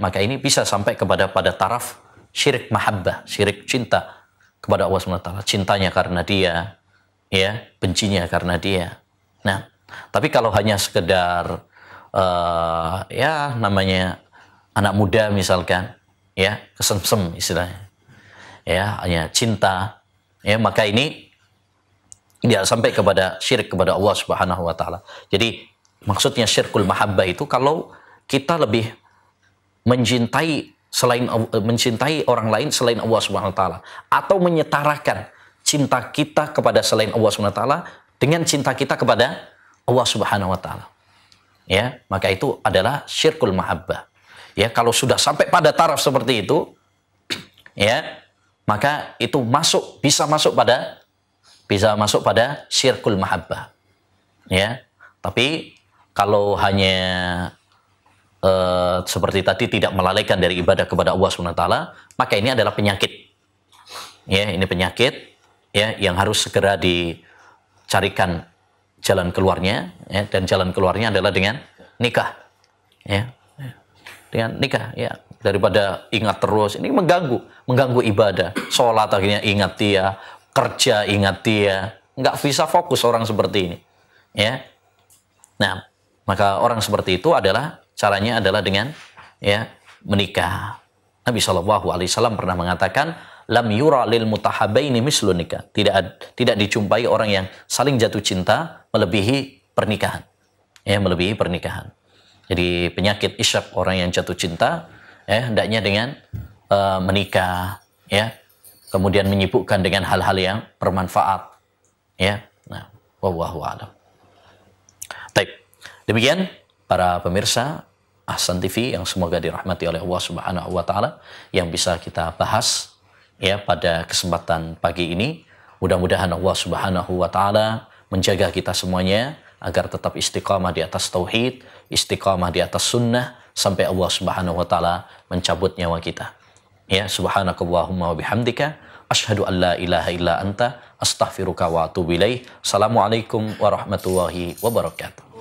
maka ini bisa sampai pada taraf syirik mahabbah, syirik cinta kepada Allah Subhanahu wa taala, cintanya karena dia, ya, bencinya karena dia. Nah, tapi kalau hanya sekedar ya namanya anak muda misalkan, ya, kesemsem istilahnya, ya, hanya cinta, ya, maka ini dia sampai kepada syirik kepada Allah Subhanahu wa taala. Jadi maksudnya syirkul mahabbah itu kalau kita lebih mencintai mencintai orang lain selain Allah Subhanahu wa taala, atau menyetarakan cinta kita kepada selain Allah Subhanahu wa taala dengan cinta kita kepada Allah Subhanahu wa taala. Ya, maka itu adalah syirkul mahabbah. Ya, kalau sudah sampai pada taraf seperti itu, ya, maka itu bisa masuk pada syirkul mahabbah. Ya, tapi kalau hanya seperti tadi tidak melalaikan dari ibadah kepada Allah Subhanahu wa taala, maka ini adalah penyakit. Ya, ini penyakit ya yang harus segera dicarikan jalan keluarnya, ya, dan jalan keluarnya adalah dengan nikah. Ya. Dengan nikah, ya. Daripada ingat terus, ini mengganggu ibadah. Sholat akhirnya ingat dia, kerja ingat dia, nggak bisa fokus orang seperti ini. Ya. Nah, maka orang seperti itu caranya adalah dengan ya menikah. Nabi SAW pernah mengatakan, lam yura lil mutahabaini mislu nikah. Tidak dijumpai orang yang saling jatuh cinta melebihi pernikahan. Ya, melebihi pernikahan. Jadi penyakit isyak orang yang jatuh cinta, ya, hendaknya dengan menikah, ya, kemudian menyibukkan dengan hal-hal yang bermanfaat, ya. Nah, wallahu a'lam. Baik, demikian para pemirsa Ahsan TV yang semoga dirahmati oleh Allah Subhanahu wa taala yang bisa kita bahas ya pada kesempatan pagi ini. Mudah-mudahan Allah Subhanahu wa taala menjaga kita semuanya agar tetap istiqamah di atas tauhid, istiqamah di atas sunnah sampai Allah Subhanahu wa taala mencabut nyawa kita. Ya, subhanakallahumma wa bihamdika asyhadu an la ilaha illa anta astaghfiruka wa atubu ilaik. Assalamualaikum warahmatullahi wabarakatuh.